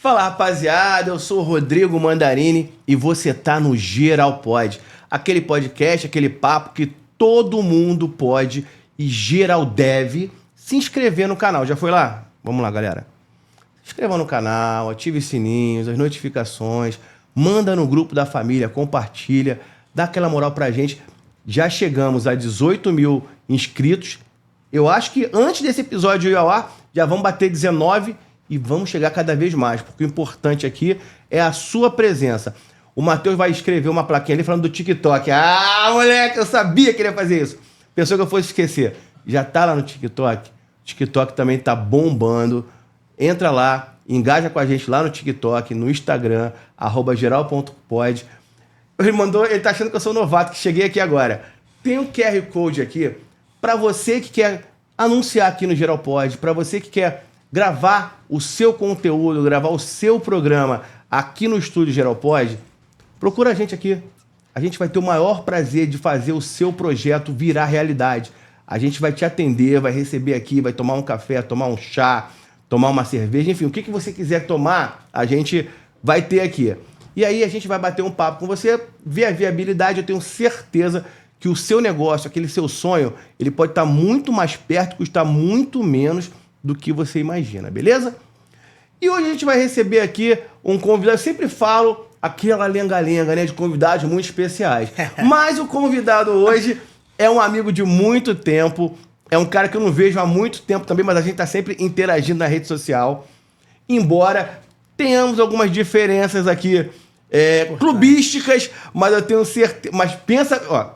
Fala, rapaziada, eu sou o Rodrigo Mandarini e você tá no Geral Pode. Aquele podcast, aquele papo que todo mundo pode e geral deve se inscrever no canal. Já foi lá? Vamos lá, galera. Se inscreva no canal, ative os sininhos, as notificações, manda no grupo da família, compartilha, dá aquela moral pra gente. Já chegamos a 18 mil inscritos. Eu acho que antes desse episódio ir ao ar, já vamos bater 19 e vamos chegar cada vez mais, porque o importante aqui é a sua presença. O Matheus vai escrever uma plaquinha ali falando do TikTok. Ah, moleque, eu sabia que ele ia fazer isso. Pensou que eu fosse esquecer. Já tá lá no TikTok. O TikTok também tá bombando. Entra lá, engaja com a gente lá no TikTok, no Instagram, @geral.pod. Ele tá achando que eu sou novato, que cheguei aqui agora. Tem um QR Code aqui para você que quer anunciar aqui no Geral Pod, para você que quer gravar o seu conteúdo, gravar o seu programa aqui no estúdio Geral Pod. Procura a gente aqui. A gente vai ter o maior prazer de fazer o seu projeto virar realidade. A gente vai te atender, vai receber aqui, vai tomar um café, tomar um chá, tomar uma cerveja, enfim, o que você quiser tomar, a gente vai ter aqui. E aí a gente vai bater um papo com você, ver a viabilidade. Eu tenho certeza que o seu negócio, aquele seu sonho, ele pode estar muito mais perto, custar muito menos do que você imagina, beleza? E hoje a gente vai receber aqui um convidado. Eu sempre falo aquela lenga-lenga, né, de convidados muito especiais. Mas o convidado hoje é um amigo de muito tempo, é um cara que eu não vejo há muito tempo também, mas a gente tá sempre interagindo na rede social. Embora tenhamos algumas diferenças aqui clubísticas, mas eu tenho certeza. Mas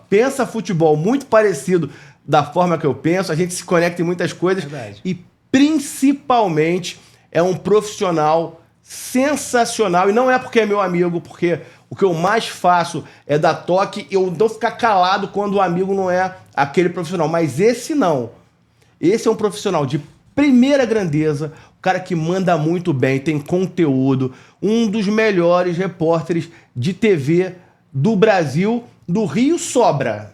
pensa futebol muito parecido da forma que eu penso, a gente se conecta em muitas coisas. Verdade. E principalmente é um profissional sensacional. E não é porque é meu amigo, porque o que eu mais faço é dar toque e eu não ficar calado quando o amigo não é aquele profissional. Mas esse não. Esse é um profissional de primeira grandeza, o cara que manda muito bem, tem conteúdo, um dos melhores repórteres de TV do Brasil, do Rio Sobra.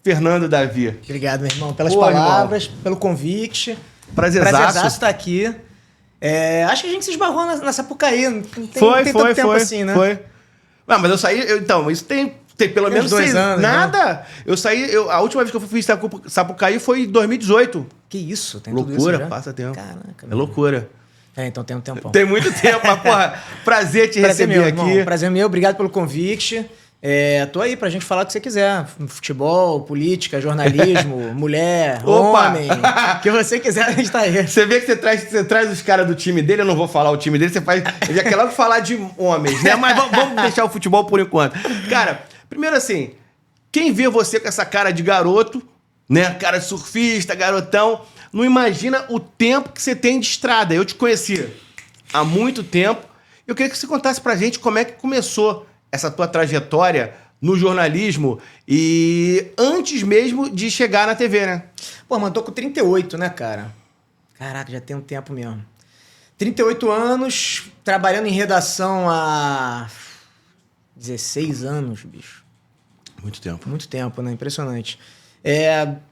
Fernando Davi. Obrigado, meu irmão, pelas palavras, irmão, pelo convite. Prazerzaço estar aqui. Acho que a gente se esbarrou na Sapucaí. Não tem tanto tempo assim, né? Foi. Não, mas eu saí... Então, isso tem pelo menos 2 anos. Nada. Né? Eu saí... a última vez que eu fui Sapucaí foi em 2018. Que isso? Tem loucura, tudo isso já? Passa tempo. Caraca. É loucura. Então tem um tempão. Tem muito tempo, mas, porra, prazer te receber aqui. Irmão, prazer meu, obrigado pelo convite. Tô aí pra gente falar o que você quiser. Futebol, política, jornalismo, mulher, homem. O que você quiser, a gente tá aí. Você vê que você traz os caras do time dele, eu não vou falar o time dele, eu já quero logo falar de homens, né? Mas vamos deixar o futebol por enquanto. Cara, primeiro assim, quem vê você com essa cara de garoto, né? Cara de surfista, garotão, não imagina o tempo que você tem de estrada. Eu te conheci há muito tempo. Eu queria que você contasse pra gente como é que começou essa tua trajetória no jornalismo e antes mesmo de chegar na TV, né? Pô, mano, tô com 38, né, cara? Caraca, já tem um tempo mesmo. 38 anos, trabalhando em redação há 16 anos, bicho. Muito tempo. Muito tempo, né? Impressionante.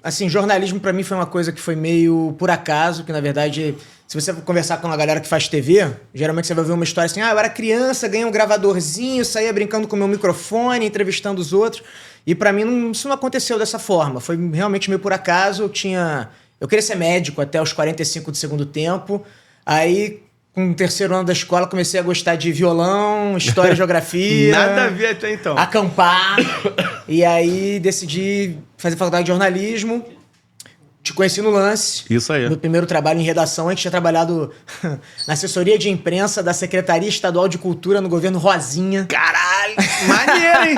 Assim, jornalismo pra mim foi uma coisa que foi meio por acaso, que na verdade, se você conversar com uma galera que faz TV, geralmente você vai ver uma história assim, eu era criança, ganhei um gravadorzinho, saía brincando com o meu microfone, entrevistando os outros, e pra mim isso não aconteceu dessa forma, foi realmente meio por acaso. Eu queria ser médico até os 45 do segundo tempo, aí com o terceiro ano da escola comecei a gostar de violão, história e geografia. Nada a ver até então. Acampar. E aí decidi fazer faculdade de jornalismo. Te conheci no Lance. Isso aí. Meu primeiro trabalho em redação. A gente tinha trabalhado na assessoria de imprensa da Secretaria Estadual de Cultura no governo Rosinha. Caralho! Maneiro, hein?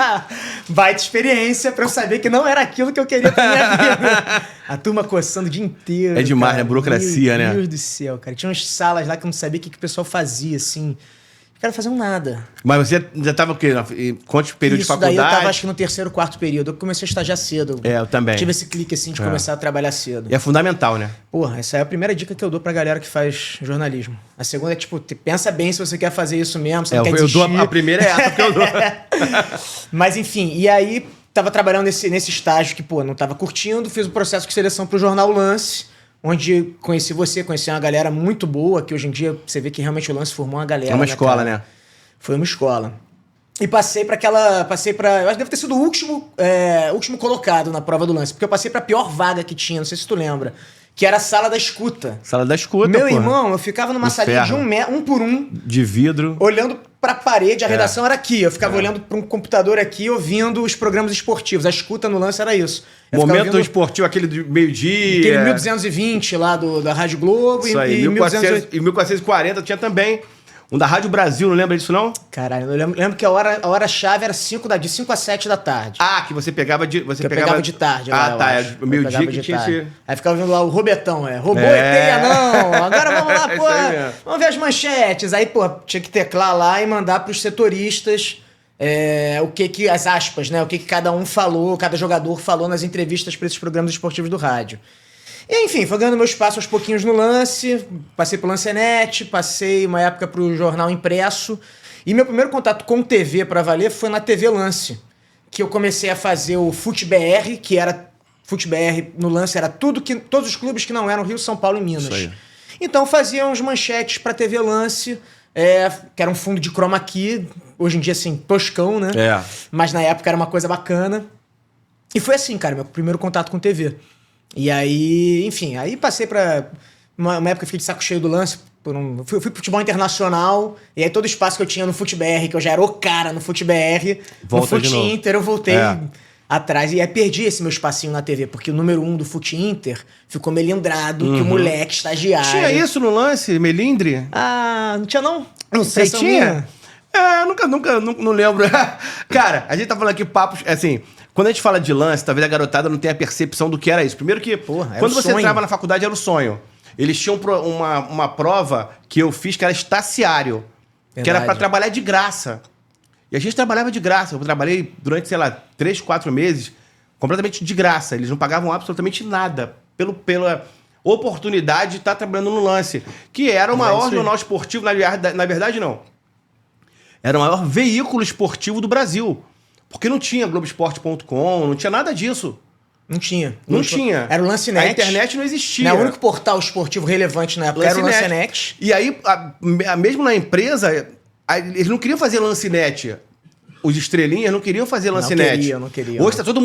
Baita experiência pra eu saber que não era aquilo que eu queria pra minha vida. A turma coçando o dia inteiro. É demais, cara. Né? Burocracia, né? Meu Deus do céu, cara. Tinha umas salas lá que eu não sabia o que o pessoal fazia, assim. Os caras faziam nada. Mas você já tava o quê? Quantos períodos de faculdade? Isso daí eu tava, acho que no terceiro, quarto período. Eu comecei a estagiar cedo. Eu também. Tive esse clique, assim, de começar a trabalhar cedo. E é fundamental, né? Porra, essa é a primeira dica que eu dou pra galera que faz jornalismo. A segunda é, tipo, pensa bem se você quer fazer isso mesmo, se não quer desistir. A primeira é essa que eu dou. Mas, enfim, e aí tava trabalhando nesse estágio que, pô, não tava curtindo. Fiz o processo de seleção pro jornal Lance. onde conheci você, conheci uma galera muito boa, que hoje em dia você vê que realmente o lance formou uma galera. É uma escola, cara? né? Foi uma escola. E passei pra eu acho que deve ter sido o último colocado na prova do lance, porque eu passei pra pior vaga que tinha, não sei se tu lembra, que era a sala da escuta. Sala da escuta, Meu porra. irmão, eu ficava numa salinha de um por um, de vidro, olhando pra parede, a redação era aqui. Eu ficava olhando pra um computador aqui, ouvindo os programas esportivos. A escuta no lance era isso. Eu ficava momento ouvindo esportivo, aquele de meio-dia. aquele 1220 lá da Rádio Globo. Isso aí, 1440 tinha também um da Rádio Brasil, não lembra disso, não? Caralho, eu lembro que a hora-chave era de 5 a 7 da tarde. Ah, que você pegava de... Eu pegava de tarde. Ah, lá, tá, eu acho. meio-dia que de tinha tarde. esse... Aí ficava vendo lá o Robetão, Robô e teia, não. Agora vamos lá, Isso pô. aí mesmo. Vamos ver as manchetes. Aí, pô, tinha que teclar lá e mandar pros setoristas as aspas, né? O que cada um falou, cada jogador falou nas entrevistas para esses programas esportivos do rádio. E, enfim, foi ganhando meu espaço aos pouquinhos no lance, passei pro Lancenet, passei uma época pro jornal impresso, e meu primeiro contato com TV pra valer foi na TV Lance, que eu comecei a fazer o FuteBR, que era... FuteBR no lance era todos os clubes que não eram Rio, São Paulo e Minas. Isso aí. Então fazia uns manchetes pra TV Lance, que era um fundo de chroma key, hoje em dia assim, toscão, né? Mas na época era uma coisa bacana. E foi assim, cara, meu primeiro contato com TV. E aí, enfim, aí passei pra... Uma época eu fiquei de saco cheio do lance, fui pro futebol internacional, e aí todo o espaço que eu tinha no FuteBR, que eu já era o cara no FuteBR, no Fute Inter, eu voltei atrás. E aí perdi esse meu espacinho na TV, porque o número 1 do Fute Inter ficou melindrado, que o moleque estagiário... Tinha isso no lance, melindre? Ah, não tinha não? Não sei, tinha? Nunca, não lembro. Cara, a gente tá falando aqui papos, assim... Quando a gente fala de lance, talvez a garotada não tenha a percepção do que era isso. Primeiro que, quando você entrava na faculdade, era o sonho. Eles tinham uma prova que eu fiz que era estaciário. Verdade. Que era pra trabalhar de graça. E a gente trabalhava de graça. Eu trabalhei durante, sei lá, 3, 4 meses, completamente de graça. Eles não pagavam absolutamente nada pela oportunidade de estar trabalhando no lance. Que era o maior jornal esportivo, na verdade, não. Era o maior veículo esportivo do Brasil. Porque não tinha Globoesporte.com, não tinha nada disso. Não tinha. Não tinha. Era o Lancenet. A internet não existia. O único portal esportivo relevante na época era o Lancenet. E aí, mesmo na empresa, eles não queriam fazer Lancenet. Os estrelinhas não queriam fazer Lancenet. Não queriam. Hoje tá todo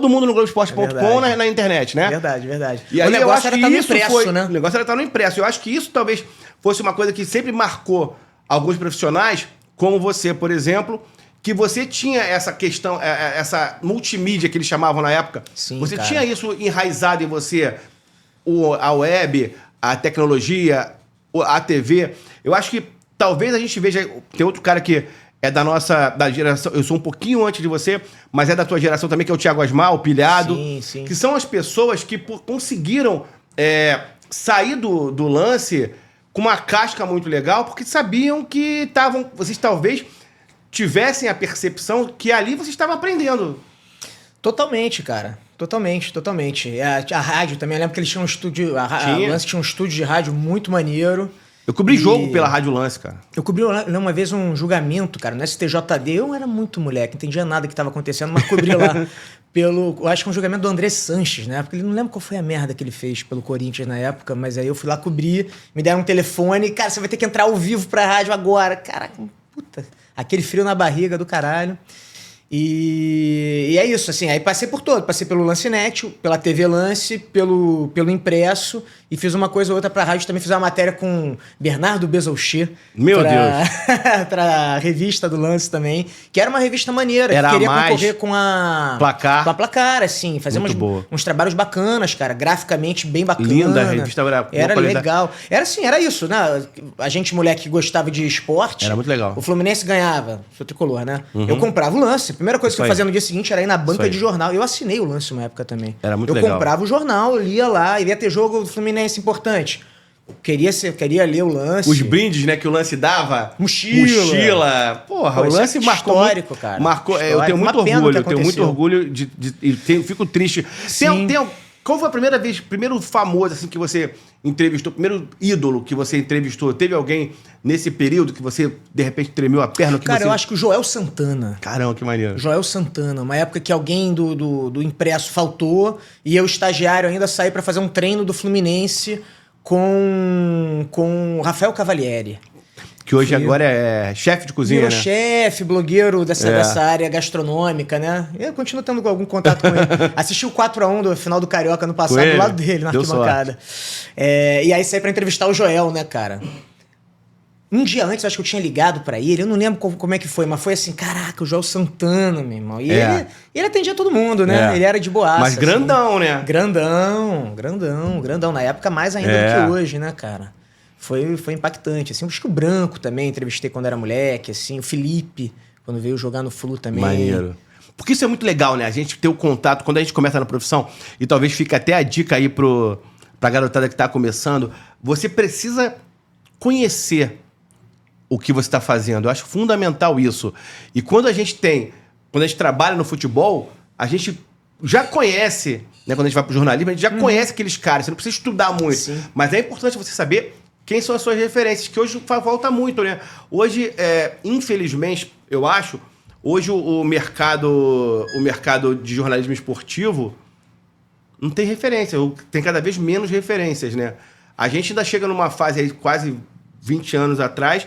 mundo no Globoesporte.com na internet, né? Verdade. E aí, o negócio era estar no impresso, né? O negócio era estar no impresso. Eu acho que isso talvez fosse uma coisa que sempre marcou alguns profissionais, como você, por exemplo... Que você tinha essa questão, essa multimídia que eles chamavam na época. Sim, você cara. tinha isso enraizado em você, a web, a tecnologia, a TV. Eu acho que talvez a gente veja... Tem outro cara que é da geração... Eu sou um pouquinho antes de você, mas é da tua geração também, que é o Thiago Asmar, o Pilhado. Sim. Que são as pessoas que conseguiram sair do lance com uma casca muito legal, porque sabiam que vocês talvez... tivessem a percepção que ali você estava aprendendo. Totalmente, cara. Totalmente. A rádio também, eu lembro que eles tinham um estúdio... A Lance tinha um estúdio de rádio muito maneiro. Eu cobri jogo pela Rádio Lance, cara. Eu cobri uma vez um julgamento, cara, no STJD. Eu era muito moleque, não entendia nada que estava acontecendo, mas cobri lá eu acho que um julgamento do André Sanches, né? Porque ele não lembra qual foi a merda que ele fez pelo Corinthians na época, mas aí eu fui lá cobrir, me deram um telefone, cara, você vai ter que entrar ao vivo pra rádio agora. Caraca, puta... Aquele frio na barriga do caralho. E é isso, assim. Aí passei por todo. Passei pelo Lancenet, pela TV Lance, pelo impresso. E fiz uma coisa ou outra pra rádio. Também fiz uma matéria com Bernardo Bezoucher. Meu Deus! Pra revista do Lance também. Que era uma revista maneira. Era que queria mais concorrer com a... Placar. Com a Placar, assim. Fazer uns trabalhos bacanas, cara. Graficamente bem bacana. Linda, a revista era legal. Era assim, era isso, né? A gente, moleque, que gostava de esporte. Era muito legal. O Fluminense ganhava. Sou tricolor, né? Eu comprava o Lance. A primeira coisa que eu fazia no dia seguinte era ir na banca de jornal. Eu assinei o Lance uma época também. Era muito legal. Eu comprava o jornal, eu lia lá, ia ter jogo do Fluminense importante. Queria ler o Lance. Os brindes, né, que o Lance dava. Mochila. Porra, o Lance marcou. Histórico, cara. Marcou. Histórico. Eu tenho muito orgulho. Eu tenho muito orgulho fico triste. Qual foi a primeira vez, primeiro famoso assim que você entrevistou, primeiro ídolo que você entrevistou? Teve alguém nesse período que você, de repente, tremeu a perna? Cara, eu acho que o Joel Santana. Caramba, que maneiro. Joel Santana, uma época que alguém do impresso faltou e eu, estagiário, ainda saí pra fazer um treino do Fluminense com Rafael Cavalieri. Que hoje agora é chefe de cozinha, Virou né? chefe, blogueiro dessa área gastronômica, né? Eu continuo tendo algum contato com ele. Assisti o 4x1 do final do Carioca no passado, do lado dele, na arquibancada. E aí saí pra entrevistar o Joel, né, cara? Um dia antes, acho que eu tinha ligado pra ele, eu não lembro como é que foi, mas foi assim, caraca, o Joel Santana, meu irmão. E ele atendia todo mundo, né? Ele era de boaça. Mas grandão, assim. né? Grandão. Na época, mais ainda do que hoje, né, cara? Foi impactante, assim. Acho que o Branco também, entrevistei quando era moleque, assim. O Felipe, quando veio jogar no Flu também. Maneiro. Porque isso é muito legal, né? A gente ter o contato, quando a gente começa na profissão, e talvez fique até a dica aí pra garotada que tá começando, você precisa conhecer o que você tá fazendo. Eu acho fundamental isso. E quando a gente trabalha no futebol, a gente já conhece, né? Quando a gente vai pro jornalismo, a gente já conhece aqueles caras, você não precisa estudar muito. Sim. Mas é importante você saber quem são as suas referências, que hoje falta muito, né? Hoje, infelizmente, eu acho, hoje o mercado de jornalismo esportivo não tem referência, tem cada vez menos referências, né? A gente ainda chega numa fase aí, quase 20 anos atrás,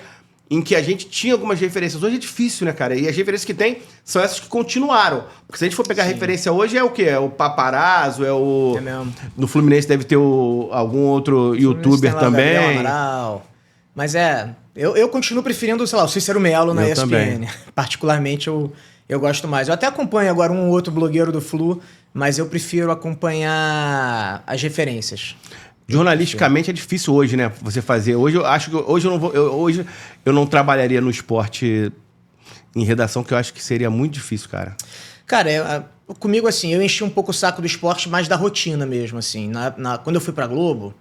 em que a gente tinha algumas referências. Hoje é difícil, né, cara? E as referências que tem são essas que continuaram. Porque se a gente for pegar referência hoje, é o quê? É o Paparazzo, é o... É mesmo. No Fluminense deve ter algum outro youtuber também. Amaral. Mas eu continuo preferindo, sei lá, o Cícero Melo na ESPN. Também. Particularmente, eu gosto mais. Eu até acompanho agora um outro blogueiro do Flu, mas eu prefiro acompanhar as referências. Jornalisticamente é difícil hoje, né? Você fazer. Hoje eu acho que hoje eu não trabalharia no esporte em redação, que eu acho que seria muito difícil, cara. Cara, comigo, assim, eu enchi um pouco o saco do esporte, mais da rotina mesmo, assim. Quando eu fui pra Globo,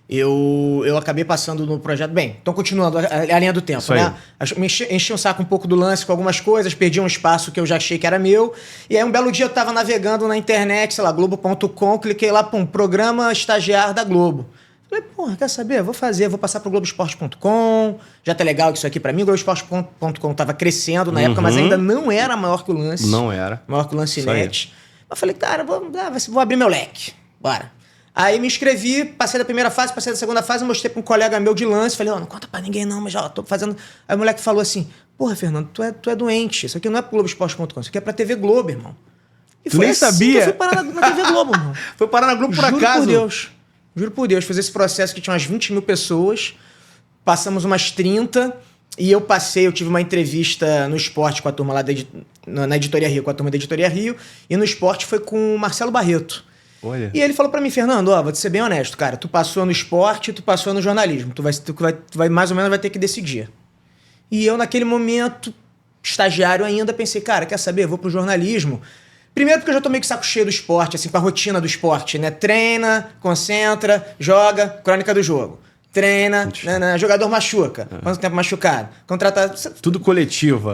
eu acabei passando no projeto... Bem, então continuando a linha do tempo, né? Me enchi um saco um pouco do lance com algumas coisas, perdi um espaço que eu já achei que era meu. E aí um belo dia eu tava navegando na internet, sei lá, Globo.com, cliquei lá, programa estagiário da Globo. Falei, porra, quer saber? Vou passar pro Globoesporte.com, já tá legal isso aqui pra mim. O Globoesporte.com tava crescendo na época, mas ainda não era maior que o Lance. Não era. Maior que o Lance Net. Mas falei, cara, vou abrir meu leque. Bora. Aí me inscrevi, passei da primeira fase, passei da segunda fase, mostrei pra um colega meu de lance, falei, não conta pra ninguém não, mas já tô fazendo... Aí o moleque falou assim, porra, Fernando, tu é doente, isso aqui não é pro Globoesporte.com, isso aqui é pra TV Globo, irmão. E tu nem assim sabia? Eu fui parar na TV Globo, irmão. Foi parar na Globo por acaso? Juro por Deus, fiz esse processo que tinha umas 20 mil pessoas, passamos umas 30, e eu tive uma entrevista no esporte com a turma lá na Editoria Rio, com a turma da Editoria Rio, e no esporte foi com o Marcelo Barreto. Olha. E ele falou pra mim, Fernando, vou te ser bem honesto, cara, tu passou no esporte, tu passou no jornalismo, tu vai mais ou menos vai ter que decidir. E eu, naquele momento, estagiário ainda, pensei, cara, quer saber, vou pro jornalismo. Primeiro porque eu já tô meio que saco cheio do esporte, assim, com a rotina do esporte, né? Treina, concentra, joga, crônica do jogo. Treina, jogador machuca. Quanto tempo machucado? Contratar... Tudo coletiva.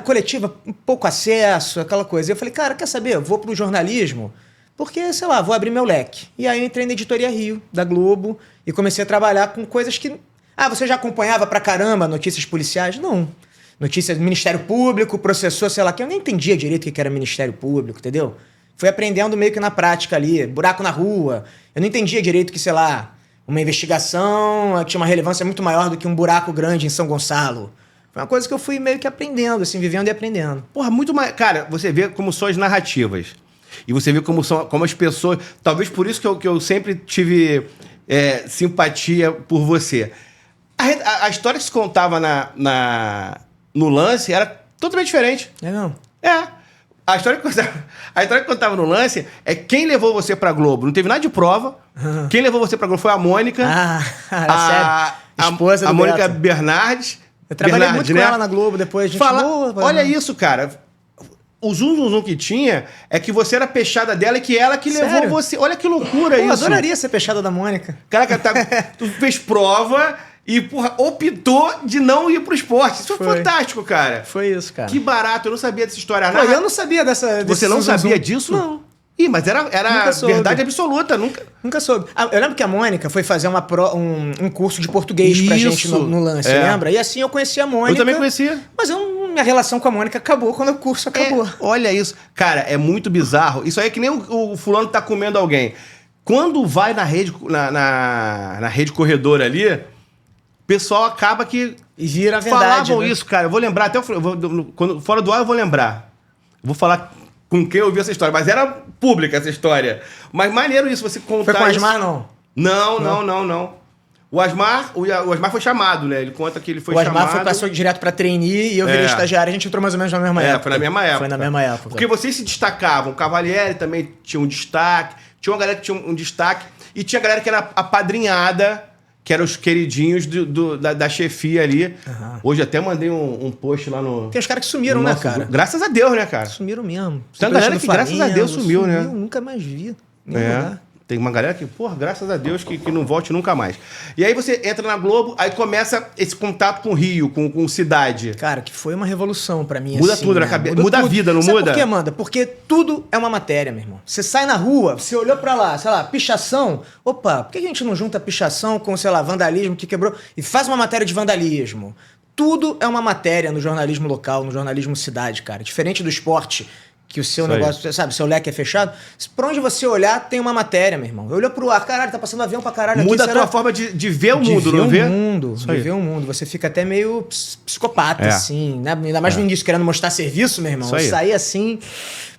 Coletiva, um pouco acesso, aquela coisa. E eu falei, cara, quer saber, eu vou pro jornalismo... Porque, sei lá, vou abrir meu leque. E aí eu entrei na Editoria Rio, da Globo, e comecei a trabalhar com coisas que... você já acompanhava pra caramba notícias policiais? Não. Notícias do Ministério Público, processou, sei lá, que eu nem entendia direito o que era Ministério Público, entendeu? Fui aprendendo meio que na prática ali, buraco na rua. Eu não entendia direito que, sei lá, uma investigação tinha uma relevância muito maior do que um buraco grande em São Gonçalo. Foi uma coisa que eu fui meio que aprendendo, assim, vivendo e aprendendo. Porra, muito mais... Cara, você vê como são as narrativas. E você vê como as pessoas... Talvez por isso que eu sempre tive simpatia por você. A história que se contava no Lance era totalmente diferente. É não? A história que contava no Lance é quem levou você pra Globo. Não teve nada de prova. Quem levou você pra Globo foi a Mônica. Sério? Esposa do a Mônica Beto. Bernardes. Eu trabalhei muito com ela na Globo depois. Olha isso, cara. O zum que tinha é que você era peixada dela e que ela que levou você. Olha que loucura isso. Eu adoraria ser peixada da Mônica. Caraca, tu fez prova e, porra, optou de não ir pro esporte. Isso foi fantástico, cara. Foi isso, cara. Que barato, eu não sabia dessa história. Eu não sabia dessa... Você não sabia disso? Não. Ih, mas era Nunca soube. verdade absoluta, nunca... Nunca soube. Eu lembro que a Mônica foi fazer um curso de português pra gente Isso. no lance, lembra? E assim eu conheci a Mônica. Eu também conhecia. Mas minha relação com a Mônica acabou quando o curso acabou. Olha isso. Cara, é muito bizarro. Isso aí é que nem o fulano tá comendo alguém. Quando vai na rede, na rede corredor ali, o pessoal acaba que... E vira a verdade, falavam né? isso, cara. Eu vou lembrar, até quando fora do ar eu vou lembrar. Eu vou falar com quem eu vi essa história. Mas era pública essa história. Mas maneiro isso, você contar. Foi com o Asmar, isso. não? Não. O Asmar foi chamado, né? Ele conta que ele foi chamado. O Asmar passou direto pra trainee e eu virei estagiário. A gente entrou mais ou menos na mesma época. Foi na mesma época. Foi na mesma época. Porque vocês se destacavam. O Cavalieri também tinha um destaque. Tinha uma galera que tinha um destaque. E tinha a galera que era apadrinhada, que eram os queridinhos da chefia ali. Uhum. Hoje até mandei um post lá no... Tem os caras que sumiram, né, cara? Graças a Deus, né, cara? Sumiram mesmo. Tem uma galera que, graças a Deus, sumiu, né? Nunca mais vi. Tem uma galera que, porra, graças a Deus, que não volte nunca mais. E aí você entra na Globo, aí começa esse contato com o Rio, com cidade. Cara, que foi uma revolução pra mim, muda assim, tudo né? na cabeça. Muda a vida, não Sabe muda? Por quê, Amanda? Porque tudo é uma matéria, meu irmão. Você sai na rua, você olhou pra lá, sei lá, pichação. Opa, por que a gente não junta pichação com, sei lá, vandalismo que quebrou e faz uma matéria de vandalismo? Tudo é uma matéria no jornalismo local, no jornalismo cidade, cara. Diferente do esporte, que o seu isso negócio, aí. sabe, seu leque é fechado. Por onde você olhar, tem uma matéria, meu irmão. Olhou pro ar, caralho, tá passando avião pra caralho muda aqui. Muda a tua forma de ver o mundo, não vê? De ver o mundo. Você fica até meio psicopata, assim, né? Ainda mais no início, querendo mostrar serviço, meu irmão. Eu saí assim...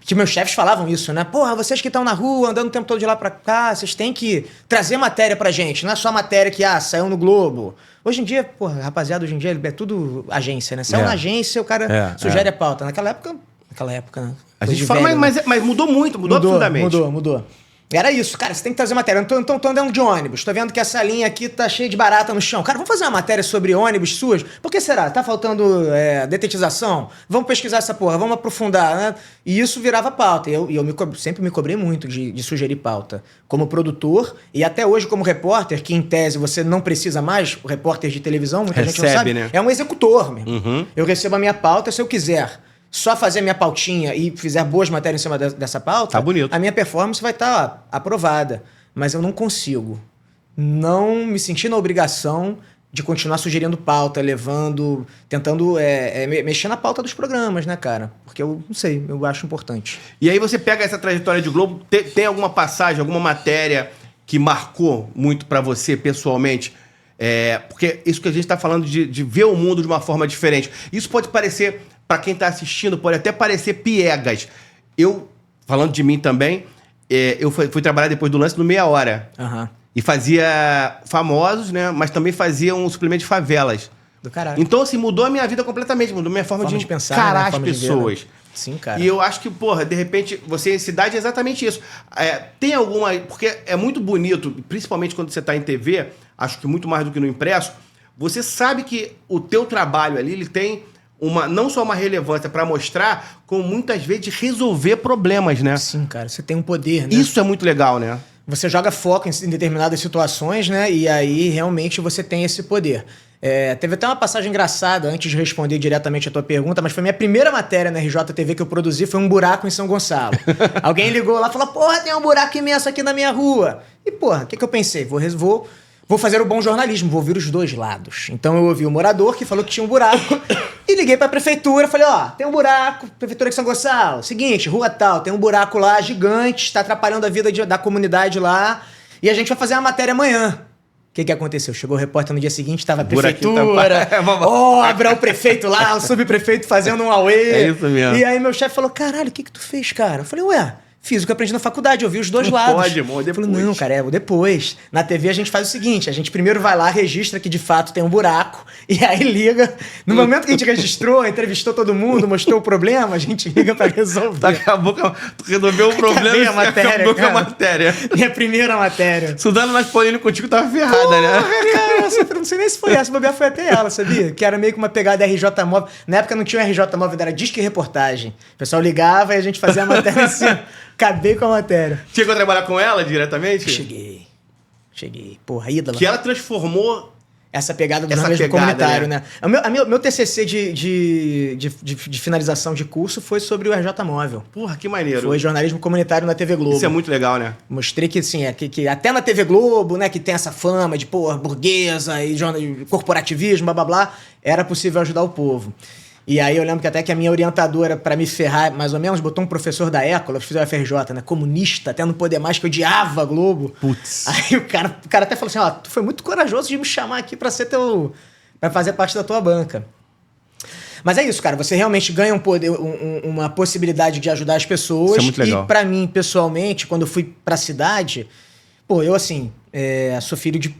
Que meus chefes falavam isso, né? Porra, vocês que estão na rua, andando o tempo todo de lá pra cá, vocês têm que trazer matéria pra gente. Não é só matéria que, saiu no Globo. Hoje em dia, porra, rapaziada, hoje em dia é tudo agência, né? Saiu na agência, o cara sugere a pauta. Naquela época, né? A gente fala, velho, mas mudou muito, mudou absurdamente. Mudou. Era isso, cara, você tem que trazer matéria. Então, tô andando de ônibus, tô vendo que essa linha aqui tá cheia de barata no chão. Cara, vamos fazer uma matéria sobre ônibus suas? Por que será? Tá faltando detetização? Vamos pesquisar essa porra, vamos aprofundar, né? E isso virava pauta. E eu sempre me cobrei muito de sugerir pauta. Como produtor e até hoje como repórter, que em tese você não precisa mais, o repórter de televisão, muita gente não sabe, né? É um executor mesmo. Uhum. Eu recebo a minha pauta se eu quiser só fazer a minha pautinha e fizer boas matérias em cima dessa pauta, tá bonito. A minha performance vai estar aprovada. Mas eu não consigo não me sentir na obrigação de continuar sugerindo pauta, tentando mexer na pauta dos programas, né, cara? Porque eu não sei, eu acho importante. E aí você pega essa trajetória de Globo, tem alguma passagem, alguma matéria que marcou muito pra você pessoalmente? Porque isso que a gente tá falando de ver o mundo de uma forma diferente. Isso pode parecer... Pra quem tá assistindo, pode até parecer piegas. Eu, falando de mim também, eu fui trabalhar depois do lance no Meia Hora. Uhum. E fazia famosos, né? Mas também fazia um suplemento de favelas. Do caralho. Então, assim, mudou a minha vida completamente. Mudou a minha forma de pensar, encarar né? as pessoas. Ver, né? Sim, cara. E eu acho que, porra, de repente, você em cidade é exatamente isso. Tem alguma... Porque é muito bonito, principalmente quando você tá em TV, acho que muito mais do que no impresso, você sabe que o teu trabalho ali, ele tem... não só uma relevância para mostrar, como muitas vezes de resolver problemas, né? Sim, cara. Você tem um poder, né? Isso é muito legal, né? Você joga foco em determinadas situações, né? E aí, realmente, você tem esse poder. Teve até uma passagem engraçada, antes de responder diretamente a tua pergunta, mas foi minha primeira matéria na RJTV que eu produzi, foi um buraco em São Gonçalo. Alguém ligou lá e falou, porra, tem um buraco imenso aqui na minha rua. E, porra, o que eu pensei? Vou fazer o bom jornalismo, vou ouvir os dois lados. Então eu ouvi o morador que falou que tinha um buraco e liguei pra prefeitura, falei, tem um buraco, prefeitura de São Gonçalo, seguinte, rua tal, tem um buraco lá gigante, está atrapalhando a vida da comunidade lá e a gente vai fazer uma matéria amanhã. O que aconteceu? Chegou o repórter no dia seguinte, tava a prefeitura, obra, o prefeito lá, o subprefeito fazendo um auê. É isso mesmo. E aí meu chefe falou, caralho, o que tu fez, cara? Eu falei, fiz o que eu aprendi na faculdade, eu vi os dois não lados. Pode, irmão, depois. Eu falei, não, cara, depois. Na TV a gente faz o seguinte, a gente primeiro vai lá, registra que de fato tem um buraco, e aí liga. No momento que a gente registrou, entrevistou todo mundo, mostrou o problema, a gente liga pra resolver. Acabou que tu resolveu o problema e acabou com a matéria. Minha primeira matéria. Estudando nas Paulino contigo tava ferrada, né? Cara, não sei nem se foi essa, bobear foi até ela, sabia? Que era meio que uma pegada RJ Móvel. Na época não tinha RJ Móvel, era disque e reportagem. O pessoal ligava e a gente fazia a matéria assim. Acabei com a matéria. Chegou a trabalhar com ela diretamente? Cheguei. Porra, ídola. Que ela transformou essa pegada do Essa jornalismo pegada, comunitário, né? né? Meu TCC de finalização de curso foi sobre o RJ Móvel. Porra, que maneiro. Foi jornalismo comunitário na TV Globo. Isso é muito legal, né? Mostrei que, assim, que até na TV Globo, né, que tem essa fama de, burguesa e corporativismo, blá, blá, blá, era possível ajudar o povo. E aí eu lembro que até que a minha orientadora, pra me ferrar, mais ou menos, botou um professor da Écola, eu fiz o FRJ, né, comunista, até não poder mais, que eu odiava a Globo. Putz. Aí o cara até falou assim, ó, tu foi muito corajoso de me chamar aqui pra pra fazer parte da tua banca. Mas é isso, cara, você realmente ganha uma possibilidade de ajudar as pessoas. Isso é muito legal. E pra mim, pessoalmente, quando eu fui pra cidade, eu assim, sou filho de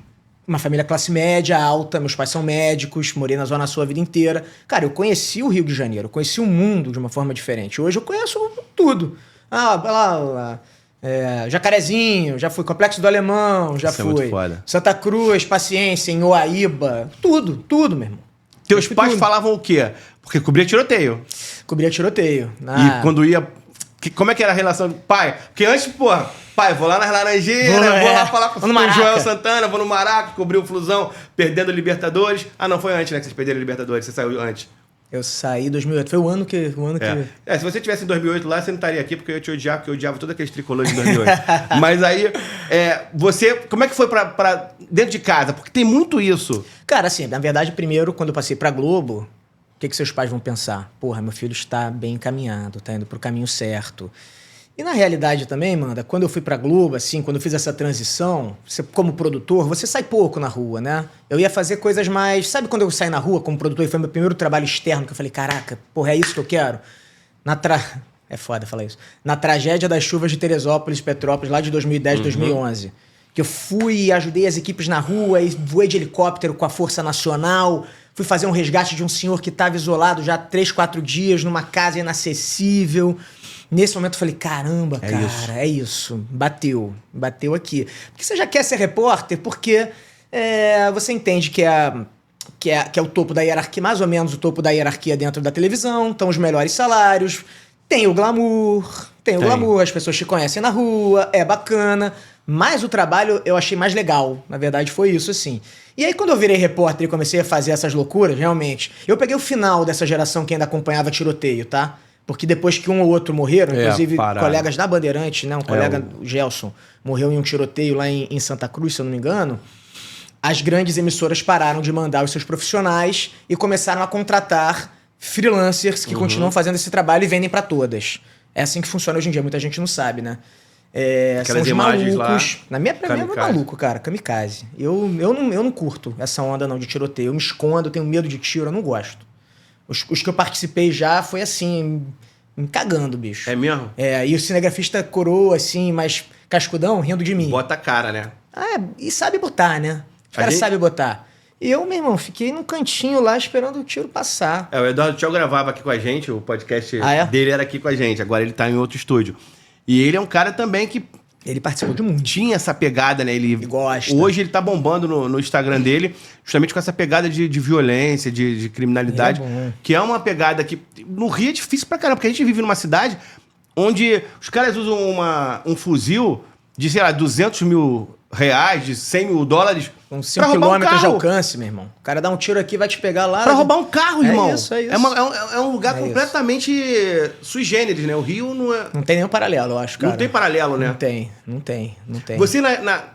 uma família classe média, alta, meus pais são médicos, morei na Zona Sul a vida inteira. Cara, eu conheci o Rio de Janeiro, eu conheci o mundo de uma forma diferente. Hoje eu conheço tudo. Jacarezinho, já fui Complexo do Alemão, já Isso fui. é muito foda. Santa Cruz, Paciência, em Oaíba, tudo, meu irmão. Teus pais falavam o quê? Porque cobria tiroteio. Cobria tiroteio. E quando ia... Como é que era a relação do pai? Porque antes, porra, pai, vou lá nas Laranjeiras, vou lá falar com o Joel Santana, vou no Maraca, cobrir o Flusão, perdendo o Libertadores. Ah, não, foi antes, né, que vocês perderam o Libertadores, você saiu antes. Eu saí em 2008, foi o ano que... se você tivesse em 2008 lá, você não estaria aqui, porque eu ia te odiar, porque eu odiava todos aqueles tricolores de 2008. Mas aí, você... Como é que foi pra dentro de casa? Porque tem muito isso. Cara, assim, na verdade, primeiro, quando eu passei pra Globo, o que seus pais vão pensar? Porra, meu filho está bem encaminhado, tá indo pro caminho certo. E na realidade também, Manda, quando eu fui pra Globo, assim, quando eu fiz essa transição, você, como produtor, você sai pouco na rua, né? Eu ia fazer coisas mais... Sabe quando eu saí na rua como produtor e foi meu primeiro trabalho externo, que eu falei, caraca, porra, é isso que eu quero? É foda falar isso. Na tragédia das chuvas de Teresópolis e Petrópolis, lá de 2010, 2011. Que eu fui e ajudei as equipes na rua, e voei de helicóptero com a Força Nacional, fui fazer um resgate de um senhor que estava isolado já há 3, 4 dias, numa casa inacessível. Nesse momento eu falei, caramba, cara, é isso. Bateu aqui. Porque você já quer ser repórter, porque você entende que é o topo da hierarquia, mais ou menos o topo da hierarquia dentro da televisão, estão os melhores salários, tem o glamour, as pessoas te conhecem na rua, é bacana, mas o trabalho eu achei mais legal, na verdade foi isso, assim. E aí quando eu virei repórter e comecei a fazer essas loucuras, realmente, eu peguei o final dessa geração que ainda acompanhava tiroteio, tá? Porque depois que um ou outro morreram, inclusive colegas da Bandeirantes, né? Um colega, o Gelson, morreu em um tiroteio lá em Santa Cruz, se eu não me engano. As grandes emissoras pararam de mandar os seus profissionais e começaram a contratar freelancers que continuam fazendo esse trabalho e vendem para todas. É assim que funciona hoje em dia, muita gente não sabe, né? São os malucos. Lá, pra mim é maluco, cara, kamikaze. Eu não curto essa onda não de tiroteio. Eu me escondo, eu tenho medo de tiro, eu não gosto. Os que eu participei já foi assim, me cagando, bicho. É mesmo? E o cinegrafista coroa, assim, mas cascudão, rindo de mim. Bota a cara, né? E sabe botar, né? Os caras sabem botar. E eu, meu irmão, fiquei num cantinho lá esperando o tiro passar. O Eduardo Tchau gravava aqui com a gente, o podcast dele era aqui com a gente, agora ele tá em outro estúdio. E ele é um cara também que... Ele participou de um mundo. Tinha essa pegada, né? Ele gosta. Hoje ele tá bombando no Instagram dele, justamente com essa pegada de violência, de criminalidade, que é uma pegada que no Rio é difícil pra caramba, porque a gente vive numa cidade onde os caras usam um fuzil de, sei lá, 200 mil reais, de 100 mil dólares. Com 5 quilômetros de alcance, meu irmão. O cara dá um tiro aqui e vai te pegar lá. Pra roubar um carro, irmão. É isso. É um lugar completamente sui generis, né? O Rio não é... Não tem nenhum paralelo, eu acho, cara. Não tem paralelo, né? Não tem. Você,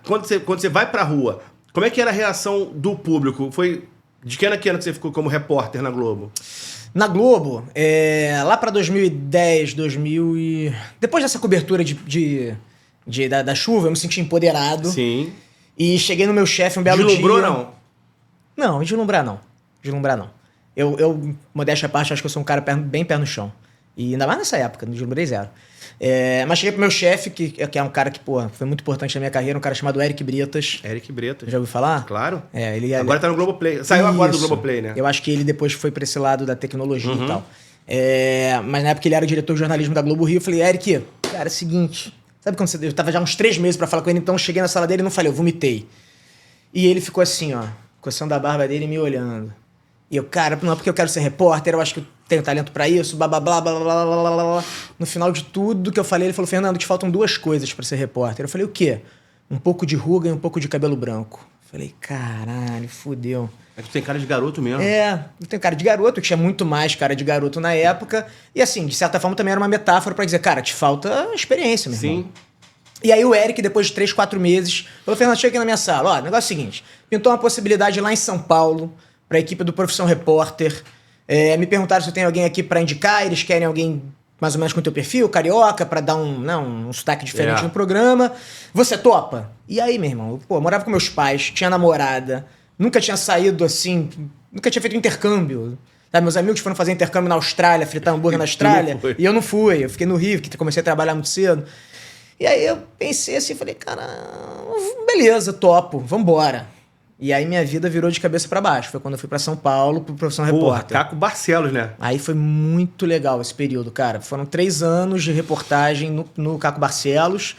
quando você vai pra rua, como é que era a reação do público? Foi de que ano que você ficou como repórter na Globo? Na Globo, lá pra 2010, 2000 e... Depois dessa cobertura da chuva, eu me senti empoderado. Sim. E cheguei no meu chefe um belo dia... Deslumbrou, não? Não, deslumbrar não. Eu, modéstia à parte, acho que eu sou um cara bem pé no chão. E ainda mais nessa época, não deslumbrei zero. Mas cheguei pro meu chefe, que é um cara que, foi muito importante na minha carreira, um cara chamado Eric Bretas. Eric Bretas. Já ouviu falar? Claro. Agora tá no Globoplay. Saiu agora do Globoplay, né? Eu acho que ele depois foi pra esse lado da tecnologia e tal. Mas na época ele era diretor de jornalismo da Globo Rio. Eu falei, Eric, cara, é o seguinte... Sabe quando eu tava já uns 3 meses pra falar com ele, então eu cheguei na sala dele e não falei, eu vomitei. E ele ficou assim, ó, coçando a barba dele e me olhando. E eu, cara, não é porque eu quero ser repórter, eu acho que eu tenho talento pra isso, blá, blá, blá, blá, blá, blá, blá, blá. No final de tudo que eu falei, ele falou, Fernando, te faltam 2 coisas pra ser repórter. Eu falei, o quê? Um pouco de ruga e um pouco de cabelo branco. Falei, caralho, fudeu. É que tu tem cara de garoto mesmo. Eu tenho cara de garoto, eu tinha muito mais cara de garoto na época. E assim, de certa forma também era uma metáfora pra dizer, cara, te falta experiência, meu irmão. Sim. E aí o Eric, depois de 3, 4 meses, falou, Fernando, chega aqui na minha sala. Ó, o negócio é o seguinte, pintou uma possibilidade lá em São Paulo, pra equipe do Profissão Repórter. Me perguntaram se eu tenho alguém aqui pra indicar, eles querem alguém mais ou menos com o teu perfil, carioca, pra dar um sotaque diferente no programa. Você topa? E aí, meu irmão, eu morava com meus pais, tinha namorada, nunca tinha saído assim, nunca tinha feito intercâmbio. Sabe, meus amigos foram fazer intercâmbio na Austrália, fritar hambúrguer na Austrália, e eu não fui, eu fiquei no Rio, que comecei a trabalhar muito cedo. E aí eu pensei assim, falei, cara, beleza, topo, vambora. E aí minha vida virou de cabeça pra baixo. Foi quando eu fui pra São Paulo, pro Profissão Repórter. Caco Barcelos, né? Aí foi muito legal esse período, cara. Foram 3 anos de reportagem no Caco Barcelos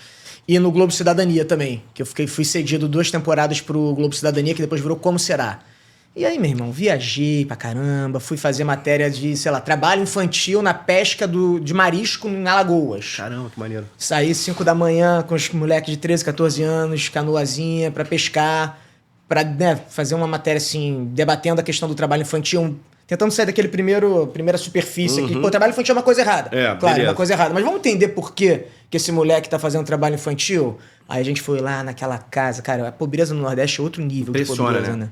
e no Globo Cidadania também. Que eu fui cedido 2 temporadas pro Globo Cidadania, que depois virou Como Será. E aí, meu irmão, viajei pra caramba, fui fazer matéria de, sei lá, trabalho infantil na pesca de marisco em Alagoas. Caramba, que maneiro. Saí 5 da manhã com os moleques de 13, 14 anos, canoazinha, pra pescar, pra fazer uma matéria assim, debatendo a questão do trabalho infantil, tentando sair daquele primeira superfície aqui. Pô, trabalho infantil é uma coisa errada. Claro, beleza. É uma coisa errada. Mas vamos entender por que esse moleque tá fazendo trabalho infantil? Aí a gente foi lá naquela casa, cara, a pobreza no Nordeste é outro nível de pobreza, né?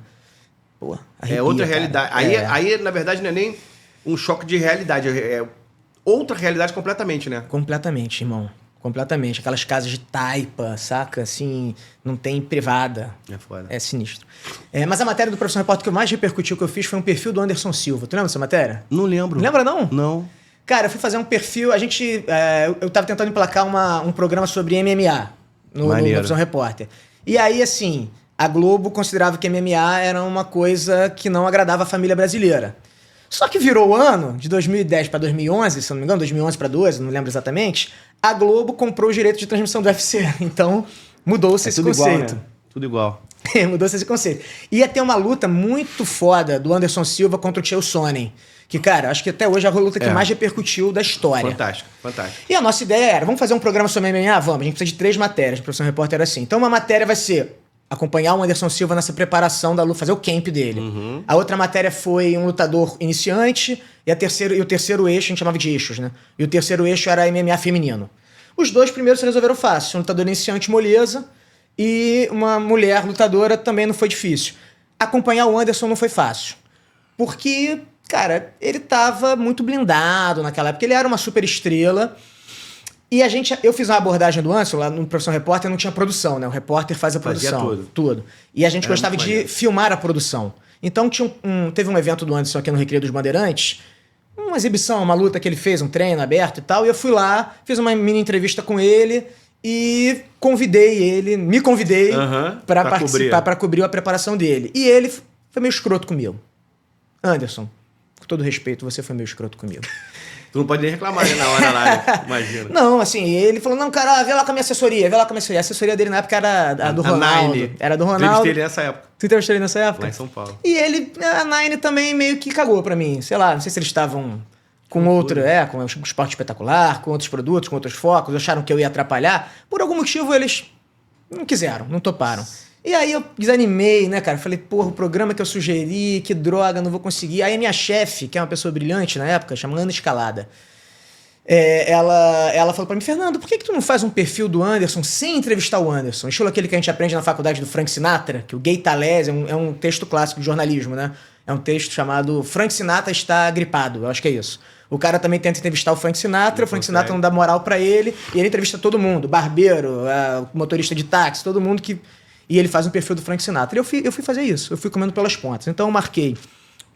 Pô, arrepia, outra realidade. Aí, na verdade, não é nem um choque de realidade, é outra realidade completamente, né? Completamente, irmão. Completamente. Aquelas casas de taipa, saca? Assim, não tem privada. É foda. É sinistro. Mas a matéria do Profissão Repórter que mais repercutiu que eu fiz foi um perfil do Anderson Silva. Tu lembra dessa matéria? Não lembro. Lembra, não? Não. Cara, eu fui fazer um perfil... eu tava tentando emplacar um programa sobre MMA no Profissão Repórter. E aí, assim, a Globo considerava que MMA era uma coisa que não agradava a família brasileira. Só que virou o ano, de 2010 para 2011, se eu não me engano, 2011 para 12, não lembro exatamente, a Globo comprou o direito de transmissão do UFC. Então, mudou-se esse conceito. Igual, né? Tudo igual. Mudou-se esse conceito. Ia ter uma luta muito foda do Anderson Silva contra o Chael Sonnen. Que, cara, acho que até hoje é a luta que mais repercutiu da história. Fantástico, fantástico. E a nossa ideia era, vamos fazer um programa sobre MMA? Vamos, a gente precisa de 3 matérias. O Profissão Repórter era assim. Então, uma matéria vai ser acompanhar o Anderson Silva nessa preparação da luta, fazer o camp dele. A outra matéria foi um lutador iniciante e o terceiro eixo, a gente chamava de eixos, né? E o terceiro eixo era MMA feminino. Os 2 primeiros se resolveram fácil. Um lutador iniciante, moleza, e uma mulher lutadora também não foi difícil. Acompanhar o Anderson não foi fácil. Porque, cara, ele tava muito blindado naquela época. Ele era uma super estrela. E eu fiz uma abordagem do Anderson, lá no Profissão Repórter não tinha produção, né? O repórter faz a produção. Fazia tudo. E a gente gostava de filmar a produção. Então teve um evento do Anderson aqui no Recreio dos Bandeirantes, uma exibição, uma luta que ele fez, um treino aberto e tal, e eu fui lá, fiz uma mini entrevista com ele e me convidei pra participar, pra cobrir a preparação dele. E ele foi meio escroto comigo. Anderson, com todo respeito, você foi meio escroto comigo. Tu não pode nem reclamar, né, na hora lá, imagina. Não, assim, ele falou, não, cara, vê lá com a minha assessoria, A assessoria dele na época era a do Ronaldo. Nine. Era do Ronaldo. Entrevistei ele nessa época. Tu entrevistou ele nessa época? Lá em São Paulo. E a Nine também meio que cagou pra mim. Sei lá, não sei se eles estavam com com o Esporte Espetacular, com outros produtos, com outros focos, acharam que eu ia atrapalhar. Por algum motivo eles não quiseram, não toparam. E aí eu desanimei, né, cara? Falei, porra, o programa que eu sugeri, que droga, não vou conseguir. Aí a minha chefe, que é uma pessoa brilhante na época, chama Ana Escalada, ela falou pra mim, Fernando, por que tu não faz um perfil do Anderson sem entrevistar o Anderson? Estilo aquele que a gente aprende na faculdade do Frank Sinatra, que o Gay Talese é um texto clássico de jornalismo, né? É um texto chamado Frank Sinatra está gripado, eu acho que é isso. O cara também tenta entrevistar o Frank Sinatra, o Frank Sinatra não dá moral pra ele, e ele entrevista todo mundo, barbeiro, motorista de táxi, todo mundo que... E ele faz um perfil do Frank Sinatra. E eu fui fazer isso, eu fui comendo pelas pontas. Então eu marquei